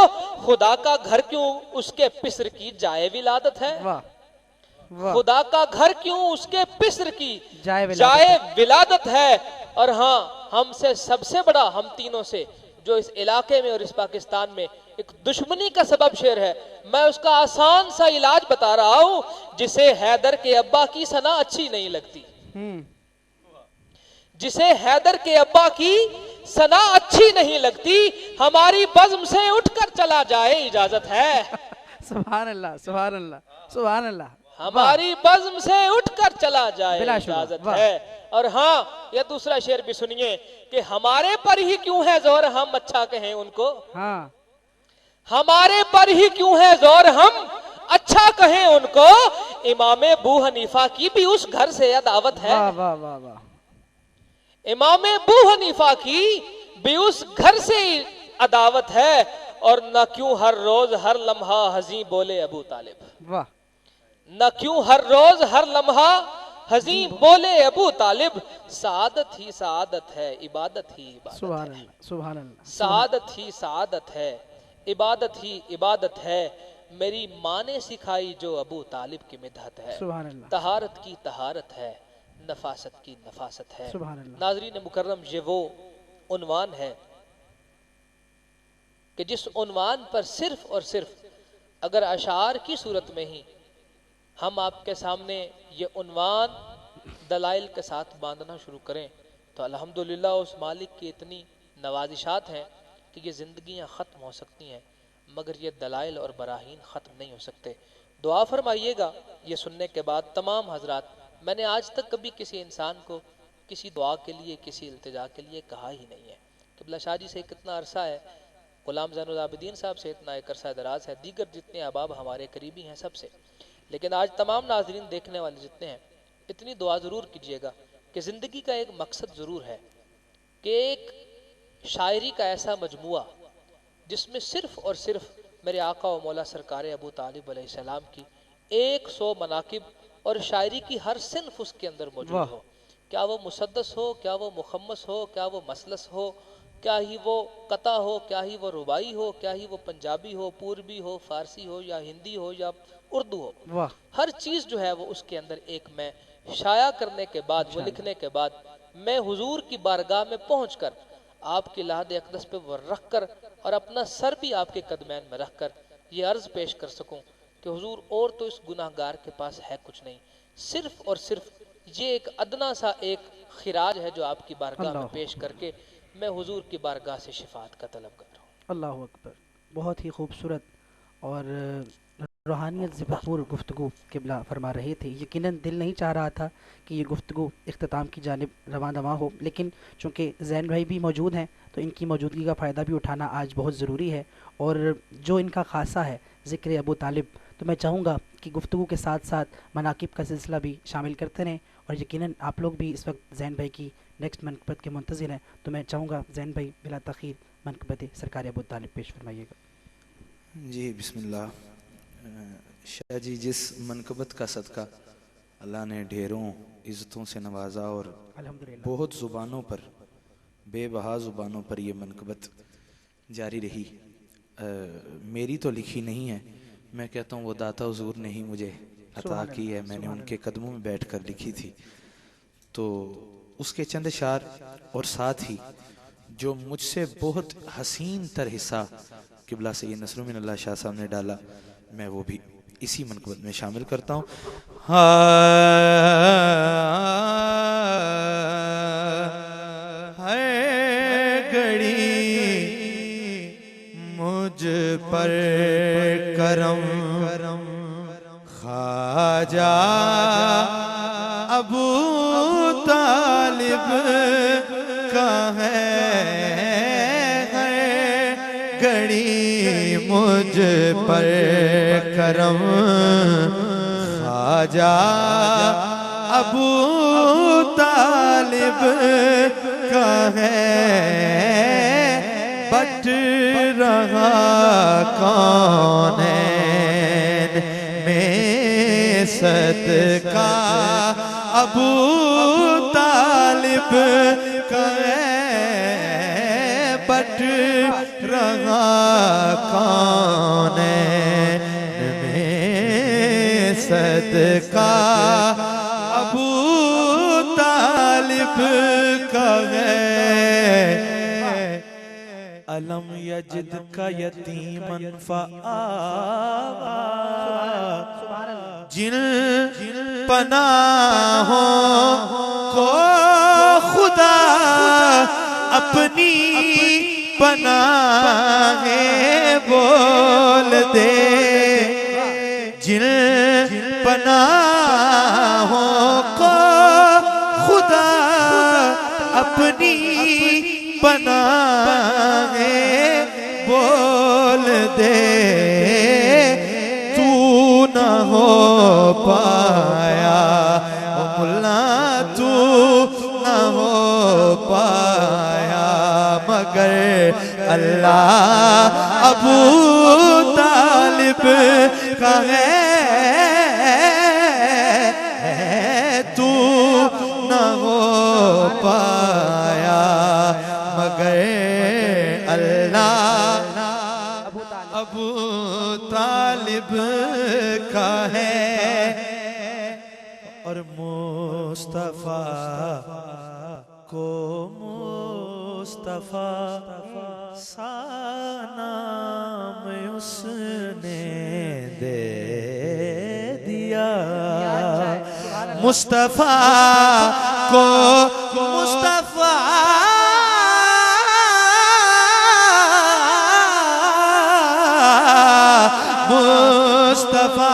खुदा का घर क्यों उसके पिसर की जाए विलादत है। खुदा का घर क्यों उसके पिसर की जाए विलादत है। और हाँ, हमसे सबसे बड़ा, हम तीनों से जो इस इलाके में और इस पाकिस्तान में एक दुश्मनी का सबब शेर है, मैं उसका आसान सा इलाज बता रहा हूं, जिसे हैदर के अब्बा की सना अच्छी नहीं लगती, जिसे हैदर के अब्बा की सना अच्छी नहीं लगती, हमारी बज़्म से उठकर चला जाए इजाजत है। सुभान अल्लाह सुभान अल्लाह सुभान अल्लाह। हमारी बज़्म से उठकर चला जाए इजाजत है। और हाँ, यह दूसरा शेर भी सुनिए कि हमारे पर ही क्यों है जोर हम अच्छा कहें उनको। हाँ, हमारे पर ही क्यों है जोर हम अच्छा कहें उनको, इमामे बू हनीफा की भी उस घर से अदावत है। वाह वाह वाह वाह। इमामे बू हनीफा की भी उस घर से अदावत है। और न क्यों हर रोज हर लम्हा हजी बोले अबू तालिब। वाह। न क्यों हर रोज हर लम्हा हजी बोले अबू तालिब, सादत ही सादत है, इबादत ही इबादत है। सुभान अल्लाह। सादत ही सादत है, इबादत ही इबादत है, मेरी माँ ने सिखाई जो अबू तालिब की मिदहत है। सुभान अल्लाह। तहारत की तहारत है, नफासत की नफासत है। सुभान अल्लाह। नाज़रीन मुकर्रम, ये वो उन्वान है कि जिस उन्वान पर सिर्फ और सिर्फ अगर अशार की सूरत में ही हम आपके सामने ये उन्वान दलाइल के साथ बांधना शुरू करें तो अल्हम्दुलिल्लाह उस मालिक की इतनी नवाजिशात हैं कि ये ज़िंदगियाँ ख़त्म हो सकती हैं, मगर ये दलाइल और बराहीन ख़त्म नहीं हो सकते। दुआ फरमाइएगा ये सुनने के बाद तमाम हजरात, मैंने आज तक कभी किसी इंसान को किसी दुआ के लिए, किसी इल्तिजा के लिए कहा ही नहीं है। क़िबला शाह जी से कितना अरसा है, ग़ुलाम ज़ैनुल आबिदीन साहब से इतना एक अरसा दराज है, दीगर जितने अहबाब हमारे करीबी हैं सबसे। लेकिन आज तमाम नाजरीन देखने वाले जितने हैं, इतनी दुआ ज़रूर कीजिएगा कि ज़िंदगी का एक मकसद ज़रूर है कि एक शायरी का ऐसा मजमुआ जिसमें सिर्फ़ और सिर्फ मेरे आका व मौला सरकार अबू तालिब अलैहिस्सलाम की 100 मनाकिब और शायरी की हर सिन्फ उसके अंदर मौजूद हो, क्या वो मुसद्दस हो, क्या वो मुखम्मस हो, क्या वो मसलस हो, क्या ही वो कता हो, क्या ही वो रुबाई हो, क्या ही वो पंजाबी हो, पूर्वी हो, फारसी हो, या हिंदी हो, या उर्दू हो, वाह, हर चीज़ जो है वो उसके अंदर एक मैं शाया करने के बाद, वो लिखने के बाद, मैं हुजूर की बारगाह में पहुंचकर आपके लाहद अक़दस पे वो रख कर और अपना सर भी आपके कदमैन में रख कर ये अर्ज़ पेश कर सकूं कि हुजूर और तो इस गुनाहगार के पास है कुछ नहीं, सिर्फ और सिर्फ ये एक अदना सा एक खिराज है जो आपकी बारगाह में अल्लाह पेश करके मैं हुजूर की बारगाह से शिफात का तलब कर रहा हूँ। अल्लाह अकबर। बहुत ही खूबसूरत और रूहानियत से भरपूर गुफ्तगू किबला फरमा रहे थे। यकीनन दिल नहीं चाह रहा था कि ये गुफ्तगू इख्तिताम की जानिब रवां दवा हो, लेकिन चूँकि जैन भाई भी मौजूद हैं तो इनकी मौजूदगी का फ़ायदा भी उठाना आज बहुत ज़रूरी है। और जो इनका ख़ासा है ज़िक्र अबू तालिब, तो मैं चाहूँगा कि गुफ्तगू के साथ साथ मनाकिब का सिलसिला भी शामिल करते रहें। और यकीनन आप लोग भी इस वक्त जैन भाई की नेक्स्ट मनकबत के मुंतज़िर हैं, तो मैं चाहूँगा जैन भाई बिला तख़ीर मनकबत सरकार अबू तालिब पेश फरमाइएगा। जी बिस्मिल्लाह। शाह जी, जिस मनकबत का सदका अल्लाह ने ढेरों इज़्ज़तों से नवाजा और अल्हम्दुलिल्लाह। बहुत ज़ुबानों पर, बेबहा ज़ुबानों पर ये मनकबत जारी रही। मेरी तो लिखी नहीं है, मैं कहता हूँ वो दाता हुज़ूर ने ही मुझे अता की है, मैंने उनके कदमों में बैठकर लिखी थी। तो उसके चंद शार और साथ ही जो मुझसे बहुत हसीन तर हिस्सा किबला सैयद नसरुद्दीन अल्लाह शाह साहब ने डाला, मैं वो भी इसी मनकबत में शामिल करता हूँ। है गड़ी मुझ पर करम ख्वाजा अबू तालिब का है गड़ी मुझ पर करम ख्वाजा अबू तालिब का है बट रहा कौन में सदका अबू तालिब का है बट रहा कौन में सदका अबू तालिब का है। अलम यजिद का यतीमन फ़आवा, जिन पनाहों को खुदा अपनी पनाहें बोल दे, जिन पनाहों को खुदा अपनी पनाहें बोल दे, तू न हो पाया ओ मुल्ला, तू न हो पाया मगर अल्लाह अबू तालिब का है, तू न हो पाया मगर अल्लाह अबू तालिब का है। और मुस्तफा को मुस्तफा सा नाम उसने दे दिया, मुस्तफा को मुस्तफा मुस्तफा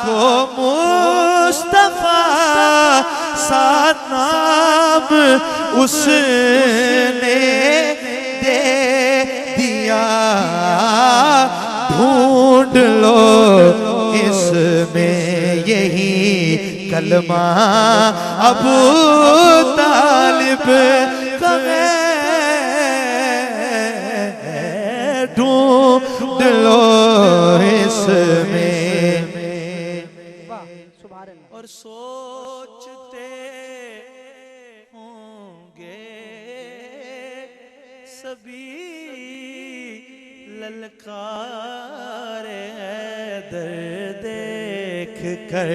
को मुस्तफा सा नाम उसने दे दिया, ढूंढ लो इसमें यही कलमा अबू तालिब का है, ढूंढ लो इसमें। और सोचते सभी ललकारे हैदर देख कर,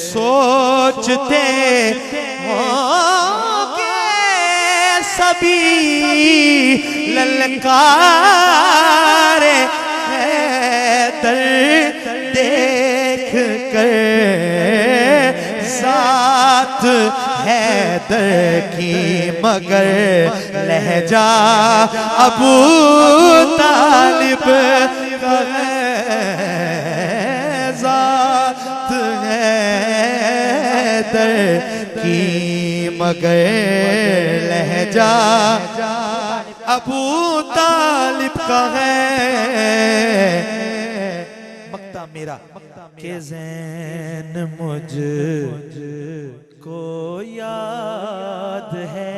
सोचते होंगे सभी ललकारे हैदर देख कर, साथ हैदर की मगर लहजा अबू तालिब का है, ज़ात हैदर की मगर लहजा अबू तालिब का है। मक्ता मेरा के ज़ैन मुझ को याद है,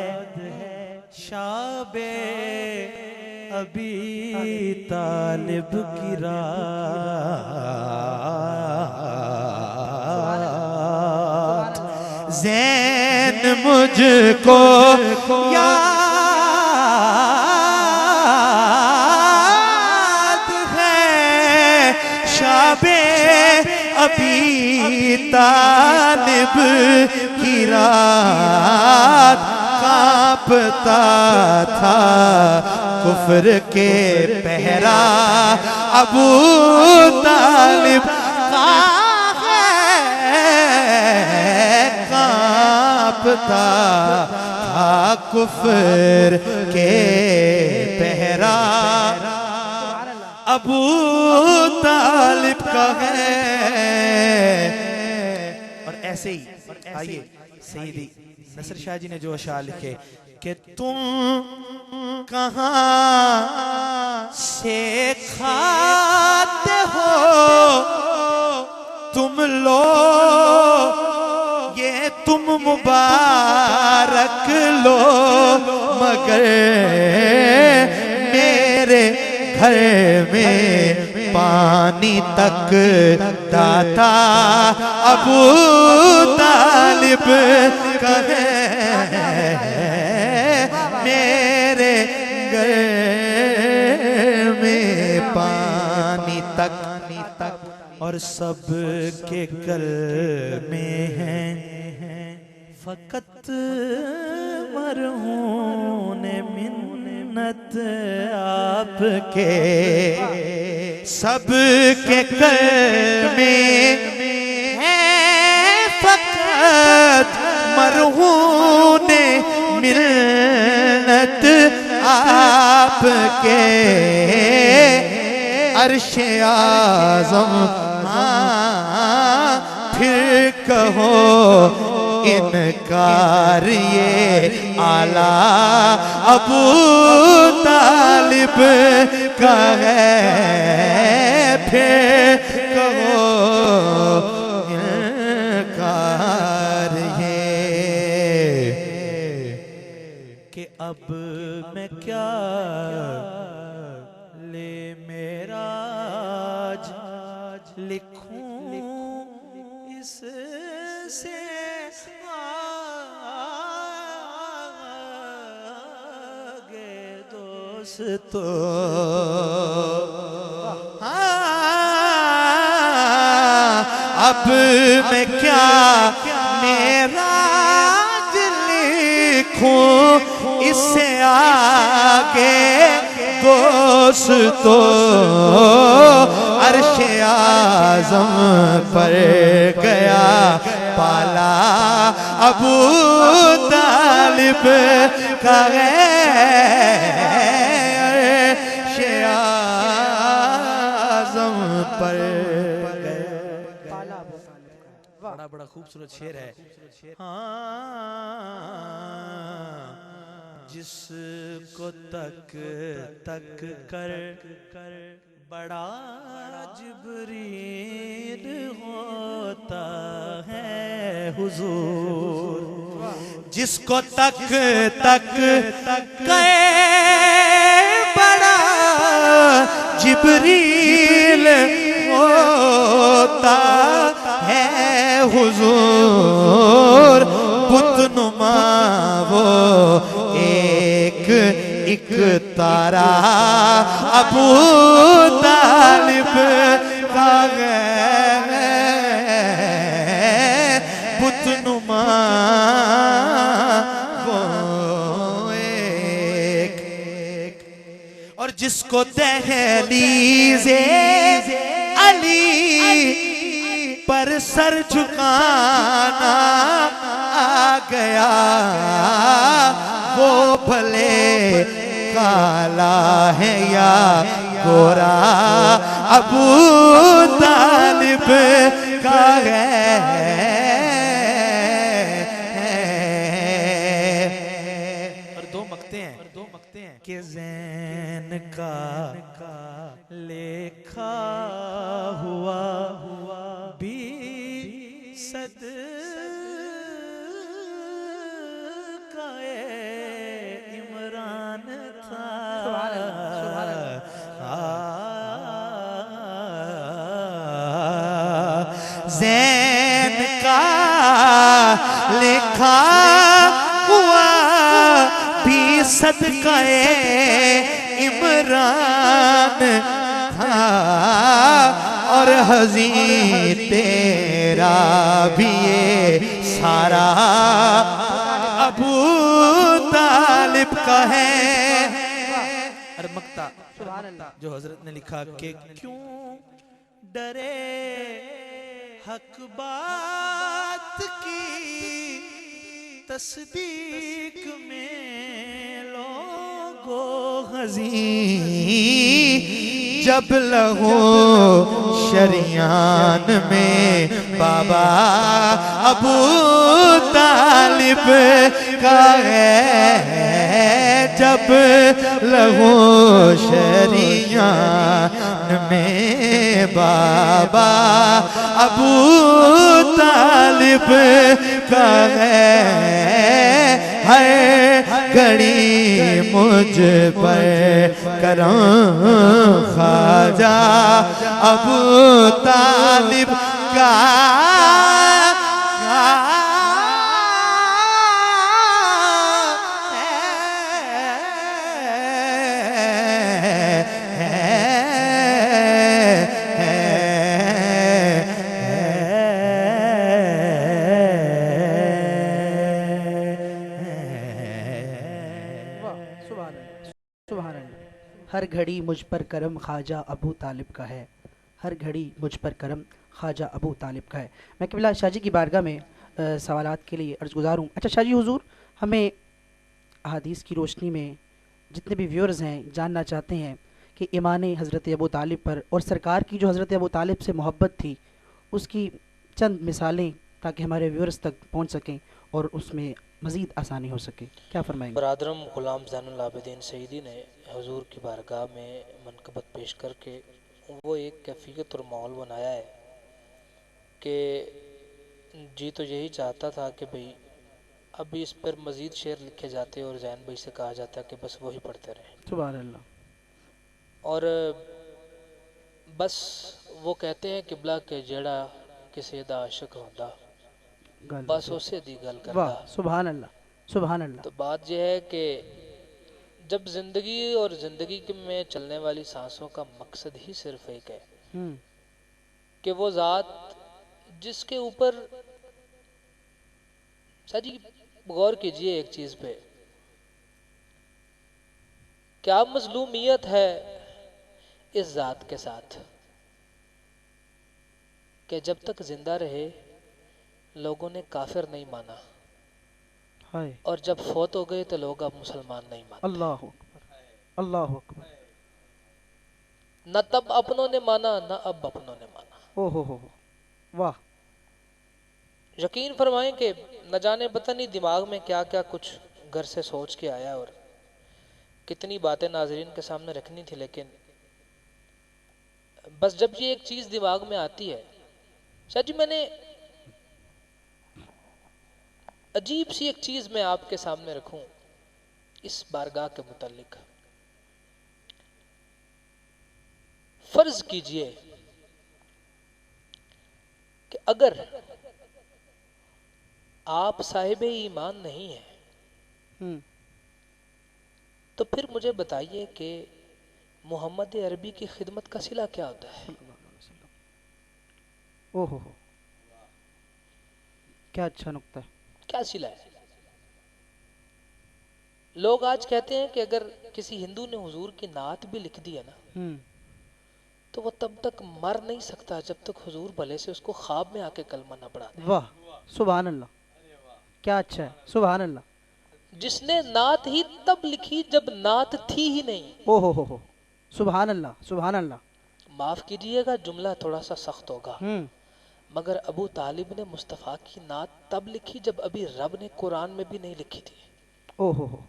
शाबे अबी तालिब की रात, ज़ैन मुझको याद है, शाबे अबी तालिब की रात, कांपता था कुफ्र के पहरा अबू तालिब का है, कांपता था कुफ्र के पहरा अबू तालिब का है। और ऐसे ही आइए सईदी नसर शाह जी ने जो अशार लिखे कि तुम कहाँ से खाते हो, तुम लो ये तुम मुबारक लो, मगर मेरे घर में पानी तक दाता अबू तालिब का है, मेरे घर में पानी तक, और सब के कल में है फकत मरहून मिन्नत आपके, सब के कल में है फकत मरहून मिन्नत आपके, अर्शे आज़म फिर कहो इनकार ये आला अबू तालिब का है, फिर कहो इनकार ये कि अब मैं क्या ले मेरा लिखूं इससे आगे दोस्तों, अब मैं क्या मेरा लिखूं इससे आगे दोस्तों, अर्शे आज़म पर गया पाला अबू तालिब का है, अर्शे आज़म पर बड़ा बड़ा खूबसूरत शेर है। जिसको तक कर बड़ा जिब्रील होता है हुजूर, जिसको तक कर बड़ा जिब्रील होता है हुजूर, बुतनुमा वो एक एक तारा अबू तालिब का है बुतनुमा वो एक। और जिसको दहलीज़े अली पर सर झुकाना आ गया, वो भले काला है या गोरा अबू तालिब का है। और दो मकते हैं कि ज़ैन का लेखा हुआ भी सद का इमरान था। ज़ैन का लिखा हुआ भी सदका इमरान था, और हज़ी तेरा भी ये सारा अबू तालिब का है। और मक्ता जो हजरत ने लिखा कि क्यों डरे हक बात की तस्दीक में लोगो हज़ी, जब लहो शरियान में बाबा अबू तालिब का है। जब लहो शरियान में बाबा अबू तालिब का है घड़ी मुझ पर करम ख्वाजा अबू तालिब का। हर घड़ी मुझ पर करम ख्वाजा अबू तालिब का है, हर घड़ी मुझ पर करम ख्वाजा अबू तालिब का है। मैं क़िबला शाह जी की बारगाह में सवालात के लिए अर्ज़गुज़ार हूँ। अच्छा शाह जी हुज़ूर, हमें अहादीस की रोशनी में जितने भी व्यूअर्स हैं जानना चाहते हैं कि ईमान हज़रत अबू तालिब पर और सरकार की जो हज़रत अबू तालिब से मोहब्बत थी उसकी चंद मिसालें, ताकि हमारे व्यूअर्स तक पहुँच सकें और उसमें मज़ीद आसानी हो सके, क्या फरमाएंगे? बरादरम ग़ुलाम ज़ैनुल आबिदीन सईदी ने हुज़ूर की बारगाह में मनक़बत पेश करके वो एक कैफियत और माहौल बनाया है कि जी तो यही चाहता था कि भाई अभी इस पर मज़ीद शेर लिखे जाते और ज़ैन भाई से कहा जाता कि बस वही पढ़ते रहें। सुभान अल्लाह। और बस वो कहते हैं क़िबला के जेड़ा किसी दा आशिक होंदा बस उसे दी गल करदा। वाह सुभान अल्लाह, सुभान अल्लाह। तो बात यह है कि जब ज़िंदगी और ज़िंदगी में चलने वाली सांसों का मकसद ही सिर्फ एक है कि वो ज़ात जिसके ऊपर, साजी गौर कीजिए एक चीज़ पे, क्या मजलूमियत है इस ज़ात के साथ कि जब तक जिंदा रहे लोगों ने काफिर नहीं माना और जब फौत हो गए तो लोग अब मुसलमान नहीं मानते। अल्लाह अकबर, अल्लाह अकबर। न तब अपनों ने माना न अब अपनों ने माना। ओ हो, वाह। यकीन फरमाएं कि न जाने पता नहीं दिमाग में क्या क्या कुछ घर से सोच के आया और कितनी बातें नाजरीन के सामने रखनी थी, लेकिन बस जब ये एक चीज दिमाग में आती है, शाह जी मैंने अजीब सी एक चीज मैं आपके सामने रखूं इस बारगाह के मुतालिक। फर्ज कीजिए कि अगर आप साहिब ईमान नहीं हैं तो फिर मुझे बताइए कि मोहम्मद अरबी की खिदमत का सिला क्या होता है? ओहो हो, क्या अच्छा नुक्ता है। क्या सिला है? लोग आज कहते हैं कि अगर किसी हिंदू ने हुजूर की नात भी लिख दी है ना, तो वो तब तक मर नहीं सकता जब तक हुजूर भले से उसको ख्वाब में आके कलमा ना पढ़ा दे। वाह सुभान अल्लाह, क्या अच्छा है, सुभान अल्लाह। जिसने नात ही तब लिखी जब नात थी ही नहीं। ओहो हो, सुभान अल्लाह, सुभान अल्लाह। माफ कीजिएगा, जुमला थोड़ा सा सख्त होगा, मगर अबू तालिब ने मुस्तफ़ा की नात तब लिखी जब अभी रब ने कुरान में भी नहीं लिखी थी। ओहो हो,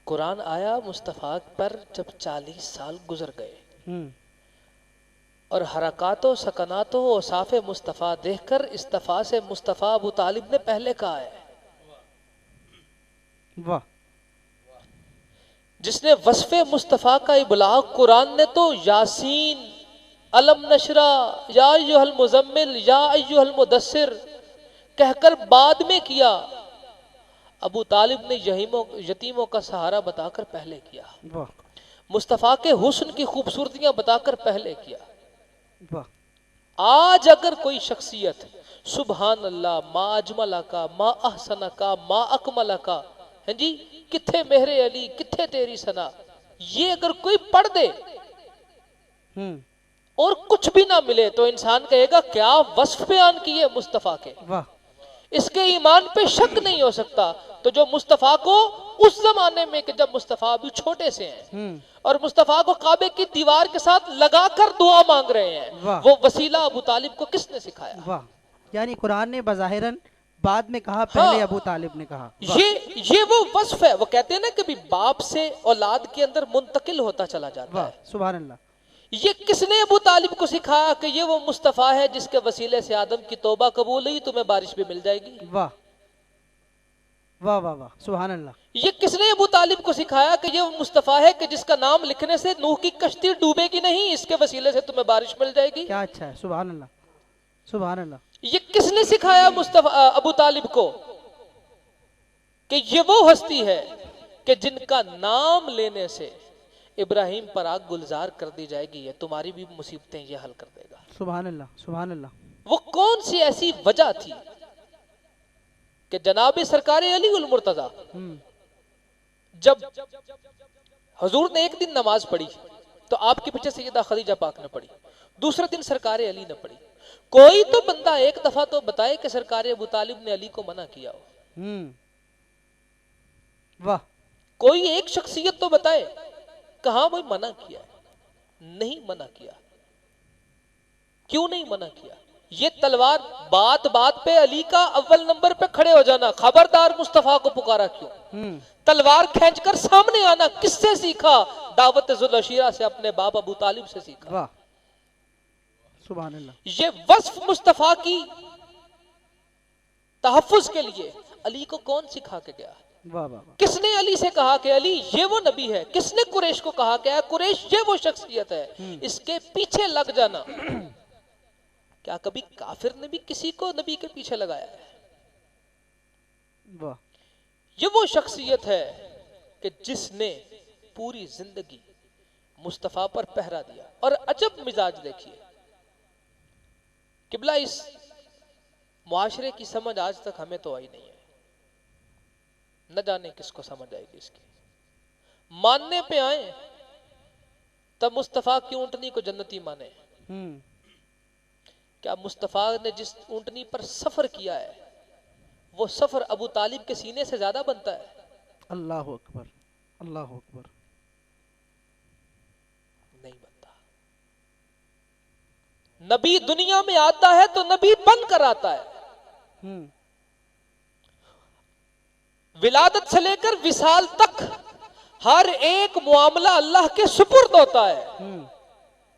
कुरान आया मुस्तफ़ा पर जब 40 साल गुजर गए और हरकातो सकनातो औसाफ़े मुस्तफ़ा देखकर इस्तफ़ा से मुस्तफ़ा अबू तालिब ने पहले कहा है। वाह। जिसने वस्फ़े मुस्तफ़ा का इबलाग कुरान ने तो यासीन, अलम नशरा, या अय्युहल मुज़म्मिल, या अय्युहल मुदस्सिर कहकर बाद में किया। अबू तालिब ने यतीमों का सहारा बताकर पहले किया। वाह। मुस्तफ़ा के हुस्न की खूबसूरतियां बताकर पहले किया। वाह। आज अगर कोई शख्सियत सुबहान अल्लाह, मा अजमला का, मा अहसना का, मा अकमला का, है जी, किथे मेहरे अली, किथे तेरी सना, ये अगर कोई पढ़ दे और कुछ भी ना मिले तो इंसान कहेगा क्या वस्फ बयान किए मुस्तफ़ा के। वाह। इसके ईमान पे शक नहीं हो सकता। तो जो मुस्तफ़ा को उस जमाने में कि जब मुस्तफ़ा अभी छोटे से हैं और मुस्तफ़ा को काबे की दीवार के साथ लगाकर दुआ मांग रहे हैं, वो वसीला अबू तालिब को किसने सिखाया? वाह। यानी कुरान ने बज़ाहिरन बाद में कहा, पहले अबू तालिब ने कहा। ये वो वस्फ है। वो कहते हैं ना कभी बाप से औलाद के अंदर मुंतकिल होता चला जाता है। सुभान अल्लाह। ये किसने अबू तालिब को सिखाया कि ये वो मुस्तफ़ा है जिसके वसीले से आदम की तौबा कबूल हुई, तुम्हें बारिश भी मिल जाएगी। वाह वाह वाह वाह, सुभान अल्लाह। ये किसने अबू तालिब को सिखाया कि ये वो मुस्तफ़ा है कि जिसका नाम लिखने से नूह की कश्ती डूबेगी नहीं, इसके वसीले से तुम्हें बारिश मिल जाएगी। क्या अच्छा है, सुभान अल्लाह, सुभान अल्लाह। ये किसने सिखाया मुस्तफ़ा अबू तालिब को कि ये वो हस्ती है कि जिनका नाम लेने से इब्राहिम पर आग गुलजार कर दी जाएगी, ये तुम्हारी भी मुसीबतें ये हल कर देगा। सुभान अल्लाह, सुभान अल्लाह। वो कौन सी ऐसी वजह थी कि जनाब सरकारे अली उल मुर्तजा जब हुजूर ने एक दिन नमाज पढ़ी तो आपके पीछे सैयदा खदीजा पाक ने पढ़ी, दूसरे दिन सरकारे अली ने पढ़ी। कोई तो बंदा एक दफा तो बताए कि सरकारे अबू तालिब ने अली को मना किया हो। वाह। कोई एक शख्सियत तो बताए कहां भाई मना किया है? नहीं मना किया। क्यों नहीं मना किया? ये तलवार बात बात पे अली का अव्वल नंबर पे खड़े हो जाना, खबरदार मुस्तफा को पुकारा क्यों? तलवार खींचकर सामने आना किससे सीखा? दावत जुल अशीरा से, अपने बाप अबू तालिब से सीखा। वाह सुभान अल्लाह। ये वस्फ मुस्तफा की तहफ्फुज के लिए अली को कौन सिखा के गया? वाह वाह वाह। किसने अली से कहा कि अली ये वो नबी है? किसने कुरैश को कहा कि कुरैश ये वो शख्सियत है, इसके पीछे लग जाना? क्या कभी काफिर ने भी किसी को नबी के पीछे लगाया है? वाह। ये वो शख्सियत है कि जिसने पूरी जिंदगी मुस्तफा पर पहरा दिया। और अजब मिजाज देखिए किबला, इस मुआशरे की समझ आज तक हमें तो आई नहीं है, न जाने किसको समझ आएगी इसकी। मानने पे आए तब मुस्तफा की ऊंटनी को जन्नती माने। क्या मुस्तफा ने जिस ऊंटनी पर सफर किया है वो सफर अबू तालिब के सीने से ज्यादा बनता है? अल्लाह अकबर, अल्लाह अकबर। नहीं बनता। नबी दुनिया में आता है तो नबी बन कर आता है। विलादत से लेकर विसाल तक हर एक मुआमला अल्लाह के सुपुर्द होता है।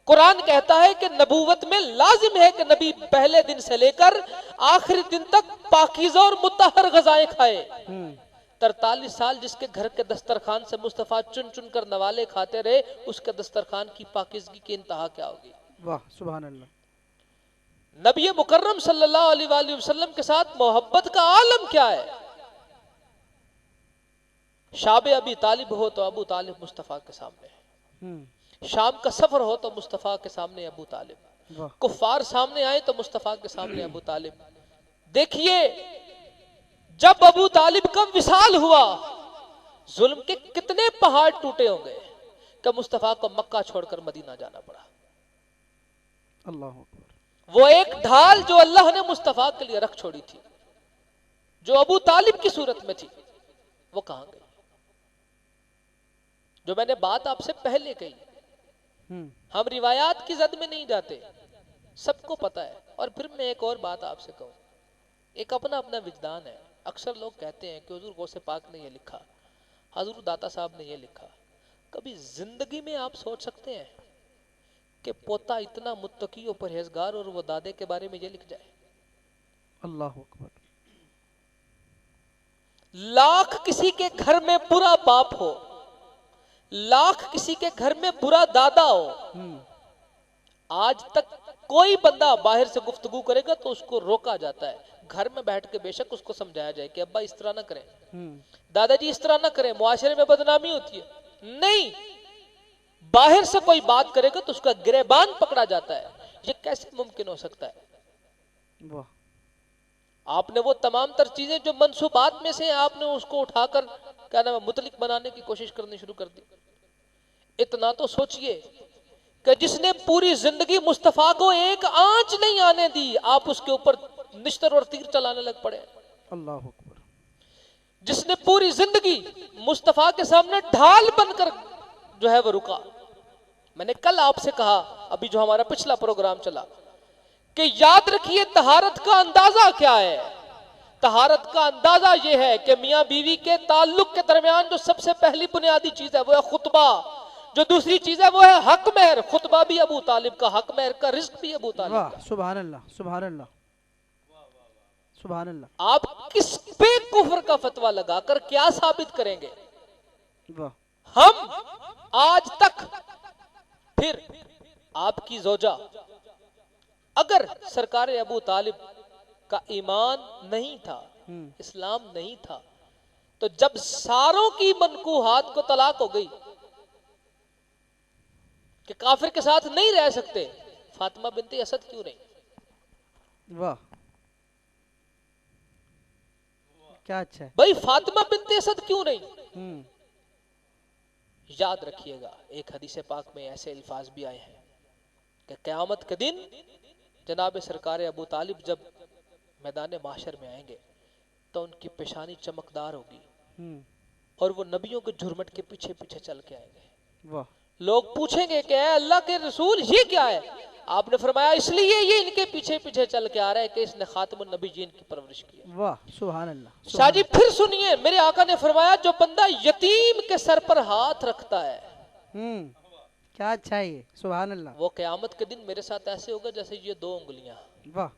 कुरान कहता है कि नबूवत में लाजिम है कि नबी पहले दिन से लेकर आखिरी दिन तक पाकीज़ा और मुतहर ग़ज़ाएं खाए। 43 साल जिसके घर के दस्तरखान से मुस्तफ़ा चुन चुन कर नवाले खाते रहे, उसके दस्तरखान की पाकीज़गी की इंतहा क्या होगी? वाह सुभान अल्लाह। नबी मुकर्रम सल्लल्लाहु अलैहि वसल्लम के साथ मोहब्बत का आलम क्या है? शाब अबी तालिब हो तो अबू तालिब मुस्तफ़ा के सामने, शाम का सफर हो तो मुस्तफ़ा के सामने अबू तालिब, वाह कुफार सामने आए तो मुस्तफ़ा के सामने अबू तालिब। देखिए जब अबू तालिब का विसाल हुआ, जुल्म के कितने पहाड़ टूटे होंगे कि मुस्तफ़ा को मक्का छोड़कर मदीना जाना पड़ा। अल्लाह अकबर। वो एक ढाल जो अल्लाह ने मुस्तफ़ा के लिए रख छोड़ी थी, जो अबू तालिब की सूरत में थी, वो कहां गई? जो मैंने बात आपसे पहले कही, हम रिवायात की जद में नहीं जाते, सबको पता है। और फिर मैं एक और बात आपसे कहूं, एक अपना अपना विजदान है। अक्सर लोग कहते हैं कि हुजूर गौसे पाक ने ये लिखा, हुजूर दाता साहब ने ये लिखा। कभी जिंदगी में आप सोच सकते हैं कि पोता इतना मुत्तकी और परहेजगार और वो दादे के बारे में ये लिख जाए? अल्लाह अकबर। लाख किसी के घर में बुरा बाप हो, लाख किसी के घर में बुरा दादा हो, आज तक कोई बंदा बाहर से गुफ्तगू करेगा तो उसको रोका जाता है। घर में बैठ के बेशक उसको समझाया जाए कि अब्बा इस तरह ना करें, दादाजी इस तरह ना करें, मुआशरे में बदनामी होती है। नहीं, बाहर से कोई बात करेगा तो उसका गिरेबान पकड़ा जाता है। ये कैसे मुमकिन हो सकता है? वाह। आपने वो तमाम तर चीजें जो मंसूबात में से आपने उसको उठाकर क्या नाम है मुतलिक बनाने की कोशिश करनी शुरू कर दी। इतना तो सोचिए कि जिसने पूरी जिंदगी मुस्तफा को एक आंच नहीं आने दी, आप उसके ऊपर निश्तर और तीर चलाने लग पड़े। अल्लाह अकबर। जिसने पूरी जिंदगी मुस्तफा के सामने ढाल बनकर जो है वो रुका। मैंने कल आपसे कहा, अभी जो हमारा पिछला प्रोग्राम चला, कि याद रखिए तहारत का अंदाजा क्या है। तहारत का अंदाजा यह है कि मियां बीवी के ताल्लुक के दरमियान जो सबसे पहली बुनियादी चीज है वो है खुतबा, जो दूसरी चीज है वो है हक महर। खुतबा भी अबू तालिब का, हक महर का रिज्क भी अबू तालिब का। सुभान अल्लाह, सुभान अल्लाह, सुभान अल्लाह। आप किस पे कुफ्र का फतवा लगाकर क्या साबित करेंगे? वाह। हम आज तक, फिर आपकी जोजा अगर सरकार अबू तालिब का ईमान नहीं था, इस्लाम नहीं था, तो जब सारों की मनकूहात को तलाक हो गई कि काफिर के साथ नहीं रह सकते, फातिमा बिनते असद क्यों नहीं? वाह, क्या अच्छा है भाई, फातिमा बिनते असद क्यों नहीं? याद रखिएगा, एक हदीस पाक में ऐसे अल्फाज भी आए हैं कि क़यामत के दिन जनाब सरकार अबू तालिब जब मैदान माशर में आएंगे तो उनकी पेशानी चमकदार होगी और वो नबियों के झुरमट के पीछे पीछे चल के आएंगे। वाह। लोग पूछेंगे कि अल्लाह के रसूल ये क्या है? आपने फरमाया इसलिए ये इनके पीछे पीछे चल के आ रहा है कि इसने खातमुन नबीयीन की परवरिश की है। वाह, सुभान अल्लाह। शाह जी फिर सुनिए, मेरे आका ने फरमाया जो बंदा यतीम के सर पर हाथ रखता है, क्या अच्छा है ये, सुभान अल्लाह। वो क़यामत के दिन मेरे साथ ऐसे होगा जैसे ये दो उंगलियां। वाह।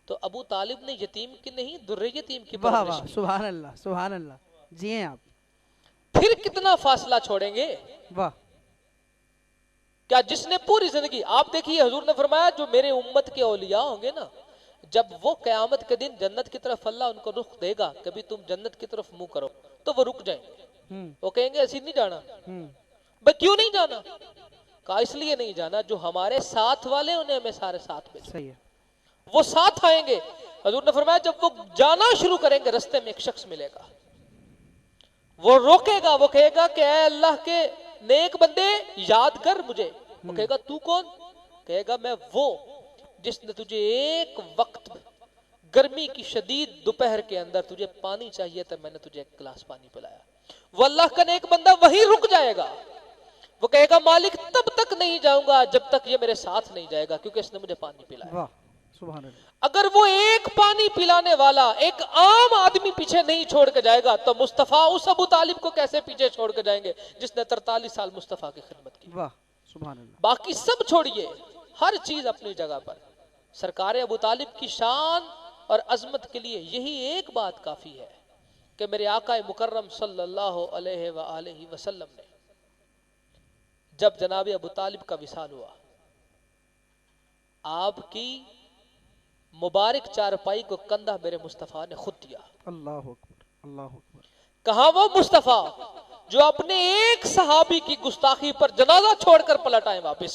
तो अबू तालिब ने यतीम की नहीं, दुर्रे यतीम की वाह परवरिश वाह, की। सुभान अल्लाह, सुभान अल्लाह। जी हैं आप। फिर कितना फासला छोड़ेंगे? वाह। क्या जिसने पूरी जिंदगी, आप देखिए हुजूर ने फरमाया जो मेरे उम्मत के औलिया होंगे ना, जब वो क़यामत के दिन जन्नत की तरफ अल्लाह उनको रुख देगा, कभी तुम जन्नत की तरफ मुंह करो, तो वो रुक जाएंगे। वो कहेंगे ऐसी नहीं जाना। भाई क्यों नहीं जाना? कहा इसलिए नहीं जाना जो हमारे साथ वाले उन्हें हमें सारे साथ में सही है। वो साथ आएंगे। हुजूर ने फरमाया जब वो जाना शुरू करेंगे, रास्ते में एक शख्स मिलेगा, वो रोकेगा, वो कहेगा कि ऐ अल्लाह के नेक बंदे याद कर मुझे। वो कहेगा तू कौन? कहेगा मैं वो जिसने तुझे एक वक्त गर्मी की शदीद दोपहर के अंदर तुझे पानी चाहिए था, मैंने तुझे एक गिलास पानी पिलाया। वो अल्लाह का नेक बंदा वहीं रुक जाएगा। वो कहेगा मालिक तब तक नहीं जाऊंगा जब तक ये मेरे साथ नहीं जाएगा, क्योंकि इसने मुझे पानी पिलाया। वाह, सुभान अल्लाह। अगर वो एक पानी पिलाने वाला एक आम आदमी पीछे नहीं छोड़ के जाएगा, तो मुस्तफा उस अबू तालिब को कैसे पीछे छोड़ के जाएंगे जिसने 43 साल मुस्तफा की खिदमत की? वाह, सुभान अल्लाह। बाकी सब छोड़िए, हर चीज अपनी जगह पर। सरकार अबू तालिब की शान और अजमत के लिए यही एक बात काफी है कि मेरे आका मुकर्रम सल्लल्लाहु अलैहि वसल्लम ने जब जनाब अबू तालिब का विसाल हुआ, आपकी मुबारक चारपाई को कंधा मेरे मुस्तफ़ा ने खुद दिया। अल्लाह अकबर, अल्लाह अकबर। कहा वो मुस्तफा जो अपने एक सहाबी की गुस्ताखी पर जनाजा छोड़कर पलट आए वापस,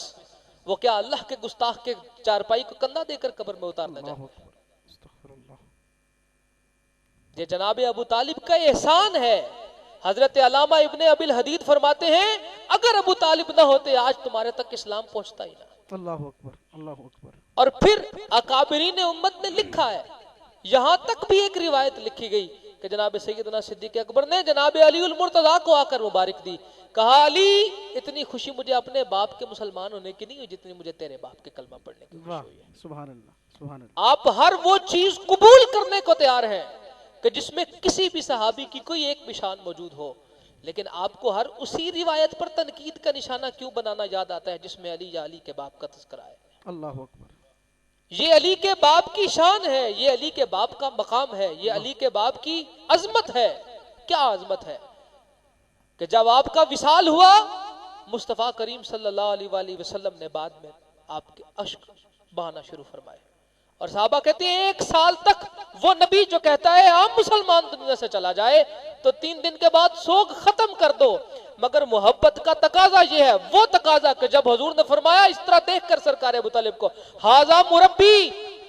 वो क्या अल्लाह के गुस्ताख के चारपाई को कंधा देकर कब्र में उतारना चाहते? ये जनाब अबू तालिब का एहसान है। हजरत अल्लामा इब्ने अबिल हदीद फरमाते हैं, अगर अबू तालिब ना होते आज तुम्हारे तक इस्लाम पहुंचता ही ना। अल्लाह अकबर, अल्लाह अकबर। और फिर अकाबरीन उम्मत ने लिखा है, यहां तक भी एक रिवायत लिखी गई कि जनाब सैयदना सिद्दीक अकबर ने जनाब अली उल मुर्तजा को आकर मुबारक दी, कहा अली इतनी खुशी मुझे अपने बाप के मुसलमान होने की नहीं हुई जितनी मुझे तेरे बाप के कलमा पढ़ने की खुशी हुई है। सुभान अल्लाह, सुभान अल्लाह। आप हर वो चीज कबूल करने को तैयार हैं कि जिसमें किसी भी सहाबी की कोई एक भी शान मौजूद हो, लेकिन आपको हर उसी रिवायत पर तनकीद का निशाना क्यों बनाना याद आता है जिसमें अली या अली के बाप का तस्करा है? अल्लाह अकबर। ये अली के बाप की शान है, ये अली के बाप का मकाम है, ये अली के बाप की अजमत है। क्या अजमत है कि जब आपका विसाल हुआ, मुस्तफ़ा करीम सल्लल्लाहु अलैहि वसल्लम ने बाद में आपके अश्क बहाना शुरू फरमाए और साहबा कहते हैं 1 साल तक वो नबी जो कहता है आम मुसलमान दुनिया से चला जाए तो 3 दिन के बाद सोग खत्म कर दो, मगर मोहब्बत का तकाजा ये है, वो तकाजा कि जब हुजूर ने फरमाया इस तरह देखकर सरकार अबू तालिब को, हाजा मुरब्बी,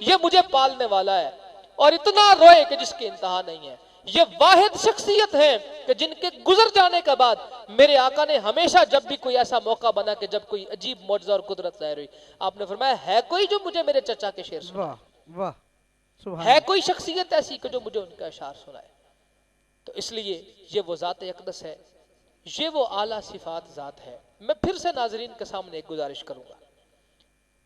ये मुझे पालने वाला है, और इतना रोए कि जिसकी इंतहा नहीं है। ये वाहिद शख्सियत है कि जिनके गुजर जाने के बाद मेरे आका ने हमेशा जब भी कोई ऐसा मौका बना कि जब कोई अजीब मौजज़ा और कुदरत ज़ाहिर हुई, आपने फरमाया है कोई जो मुझे मेरे चचा के शेर सुनाए? वाह वाह, सुभान है कोई शख्सियत ऐसी कि जो मुझे उनका अशार सुनाए? तो इसलिए ये वो ज़ात अक़दस है, ये वो आला सिफात ज़ात है। मैं फिर से नाजरीन के सामने एक गुजारिश करूंगा,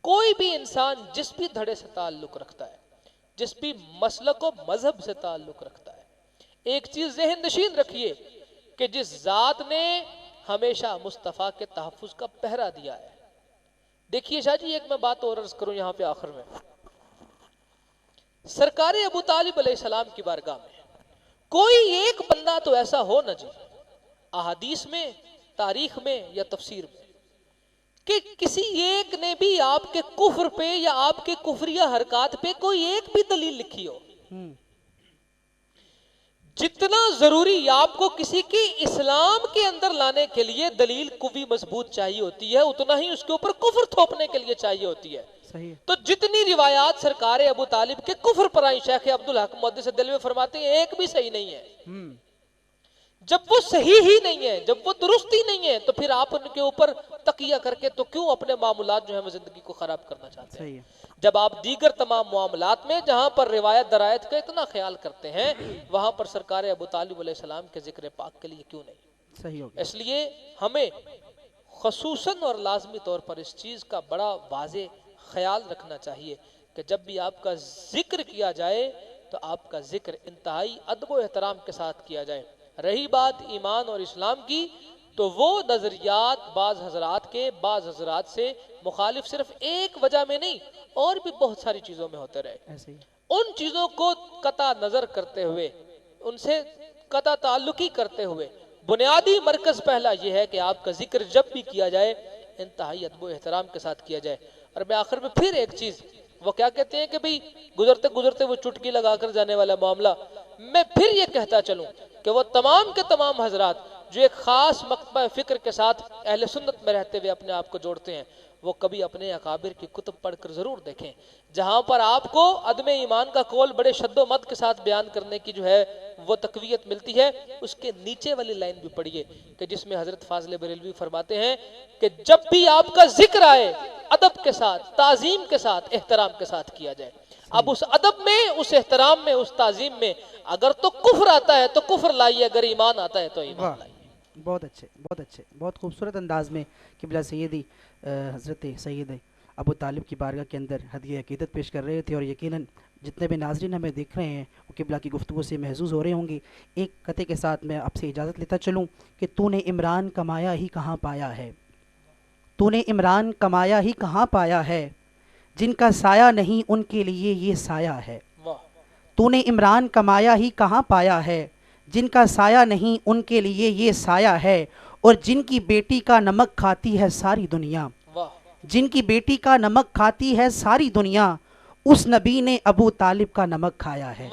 कोई भी इंसान जिस भी धड़े से ताल्लुक रखता है, जिस भी मसलक व मजहब से ताल्लुक रखता है, एक चीज ज़हन नशीन रखिए कि जिस ज़ात ने हमेशा मुस्तफ़ा के तहफ़्फ़ुज़ का पहरा दिया है। देखिए शाह जी, एक मैं बात और अर्ज करूं यहां पे आखिर में, सरकार अबू तालिब अलैहिस्सलाम की बारगाह में कोई एक बंदा तो ऐसा हो न जी, अहादीस में, तारीख में या तफसीर में, कि किसी एक ने भी आपके कुफ्र पे या आपके कुफरिया हरकत पे कोई एक भी दलील लिखी हो। जितना जरूरी आपको किसी की इस्लाम के अंदर लाने के लिए दलील कुवी मजबूत चाहिए होती है, उतना ही उसके ऊपर कुफ्र थोपने के लिए चाहिए होती है। सही है। तो जितनी रिवायात सरकार अबू तालिब के कुफ्र पर आई, शेख अब्दुल हक मुहद्दिस दिलवी फरमाते हैं एक भी सही नहीं है। जब वो सही ही नहीं है, जब वो दुरुस्त ही नहीं है, तो फिर आप उनके ऊपर तकिया करके तो क्यों अपने मामूलात जो है वो जिंदगी को खराब करना चाहते हैं? जब आप दीगर तमाम मामलात में जहां पर रिवायत दरायत का इतना ख्याल करते हैं, वहां पर सरकार अबू तालिब अलैहिस्सलाम के जिक्र पाक के लिए क्यों नहीं? सही हो गया। इसलिए हमें खसूसन और लाजमी तौर पर इस चीज का बड़ा वाज़े ख्याल रखना चाहिए कि जब भी आपका जिक्र किया जाए तो आपका जिक्र इंतहाई अदब व एहतराम के साथ किया जाए। रही बात ईमान और इस्लाम की, तो वो नजरियात बाज हजरात के बाज हजरात से मुखालिफ सिर्फ एक वजह में नहीं, और भी बहुत सारी चीजों में होते रहे। ऐसे ही उन चीजों को कता नजर करते हुए, उनसे कता ताल्लुकी करते हुए, बुनियादी मरकज पहला यह है कि आपका जिक्र जब भी किया जाए इंतहाई अदब व एहतराम के साथ किया जाए। और मैं आखिर में फिर एक चीज, वो क्या कहते हैं कि भाई गुजरते गुजरते वो चुटकी लगाकर जाने वाला मामला, मैं फिर ये कहता चलूं कि वो तमाम के तमाम हजरात जो एक खास मकतबा फिक्र के साथ अहले सुन्नत में रहते हुए अपने आप को जोड़ते हैं, वो कभी अपने अकाबिर की कुतुब पढ़कर जरूर देखें, जहां पर आपको अदम ईमान का कौल बड़े शद्दोमत के साथ बयान करने की जो है वो तकवीयत मिलती है। उसके नीचे वाली लाइन भी पढ़िए कि जिसमें हजरत फाजिल बरेलवी फरमाते हैं कि जब भी आपका जिक्र आए अदब के साथ, ताजीम के साथ, एहतराम के साथ किया जाए। अब उस अदब में, उस एहतराम में, उस ताजीम में अगर तो कुफ्र आता है तो कुफ्र लाइए, अगर ईमान आता है तो ईमान लाइए। बहुत अच्छे, बहुत अच्छे, बहुत खूबसूरत अंदाज में किबला सैयदी हज़रत सैयद अबू तालिब की बारगाह के अंदर हदिया अकीदत पेश कर रहे थे, और यकीनन जितने भी नाज़रीन हमें देख रहे हैं वो किबला की गुफ्तगू से महसूस हो रहे होंगे। एक कते के साथ मैं आपसे इजाज़त लेता चलूँ कि तूने इमरान कमाया ही कहाँ पाया है, तूने इमरान कमाया ही कहाँ पाया है, जिनका साया नहीं उनके लिए ये साया है। तूने इमरान कमाया ही कहाँ पाया है, जिनका साया नहीं उनके लिए ये साया है, और जिनकी बेटी का नमक खाती है सारी दुनिया, जिनकी बेटी का नमक खाती है सारी दुनिया, उस नबी ने अबू तालिब का नमक खाया है।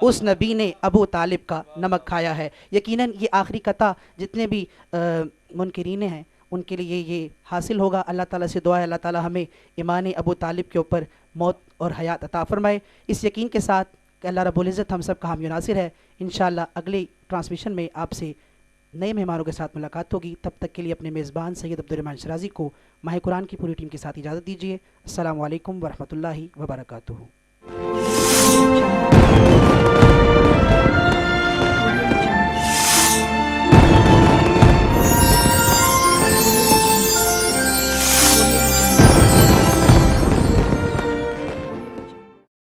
उस नबी ने अबू तालिब का नमक खाया है। यकीनन ये आखिरी कथा जितने भी मुनकिरीन हैं उनके लिए ये हासिल होगा। अल्लाह ताला से दुआ है अल्लाह ताला हमें ईमान अबू तालिब के ऊपर मौत और हयात अता फरमाए। इस यकीन के साथ कि अल्लाह रब्बुल इज़्ज़त हम सब का हामी नासिर है। इंशाअल्लाह अगली ट्रांसमिशन में आपसे नए मेहमानों के साथ मुलाकात होगी। तब तक के लिए अपने मेज़बान सैयद अब्दुर्रहमान शराजी को माह कुरान की पूरी टीम के साथ इजाज़त दीजिए। अस्सलामु अलैकुम वरहमतुल्लाहि वबरकातुहू।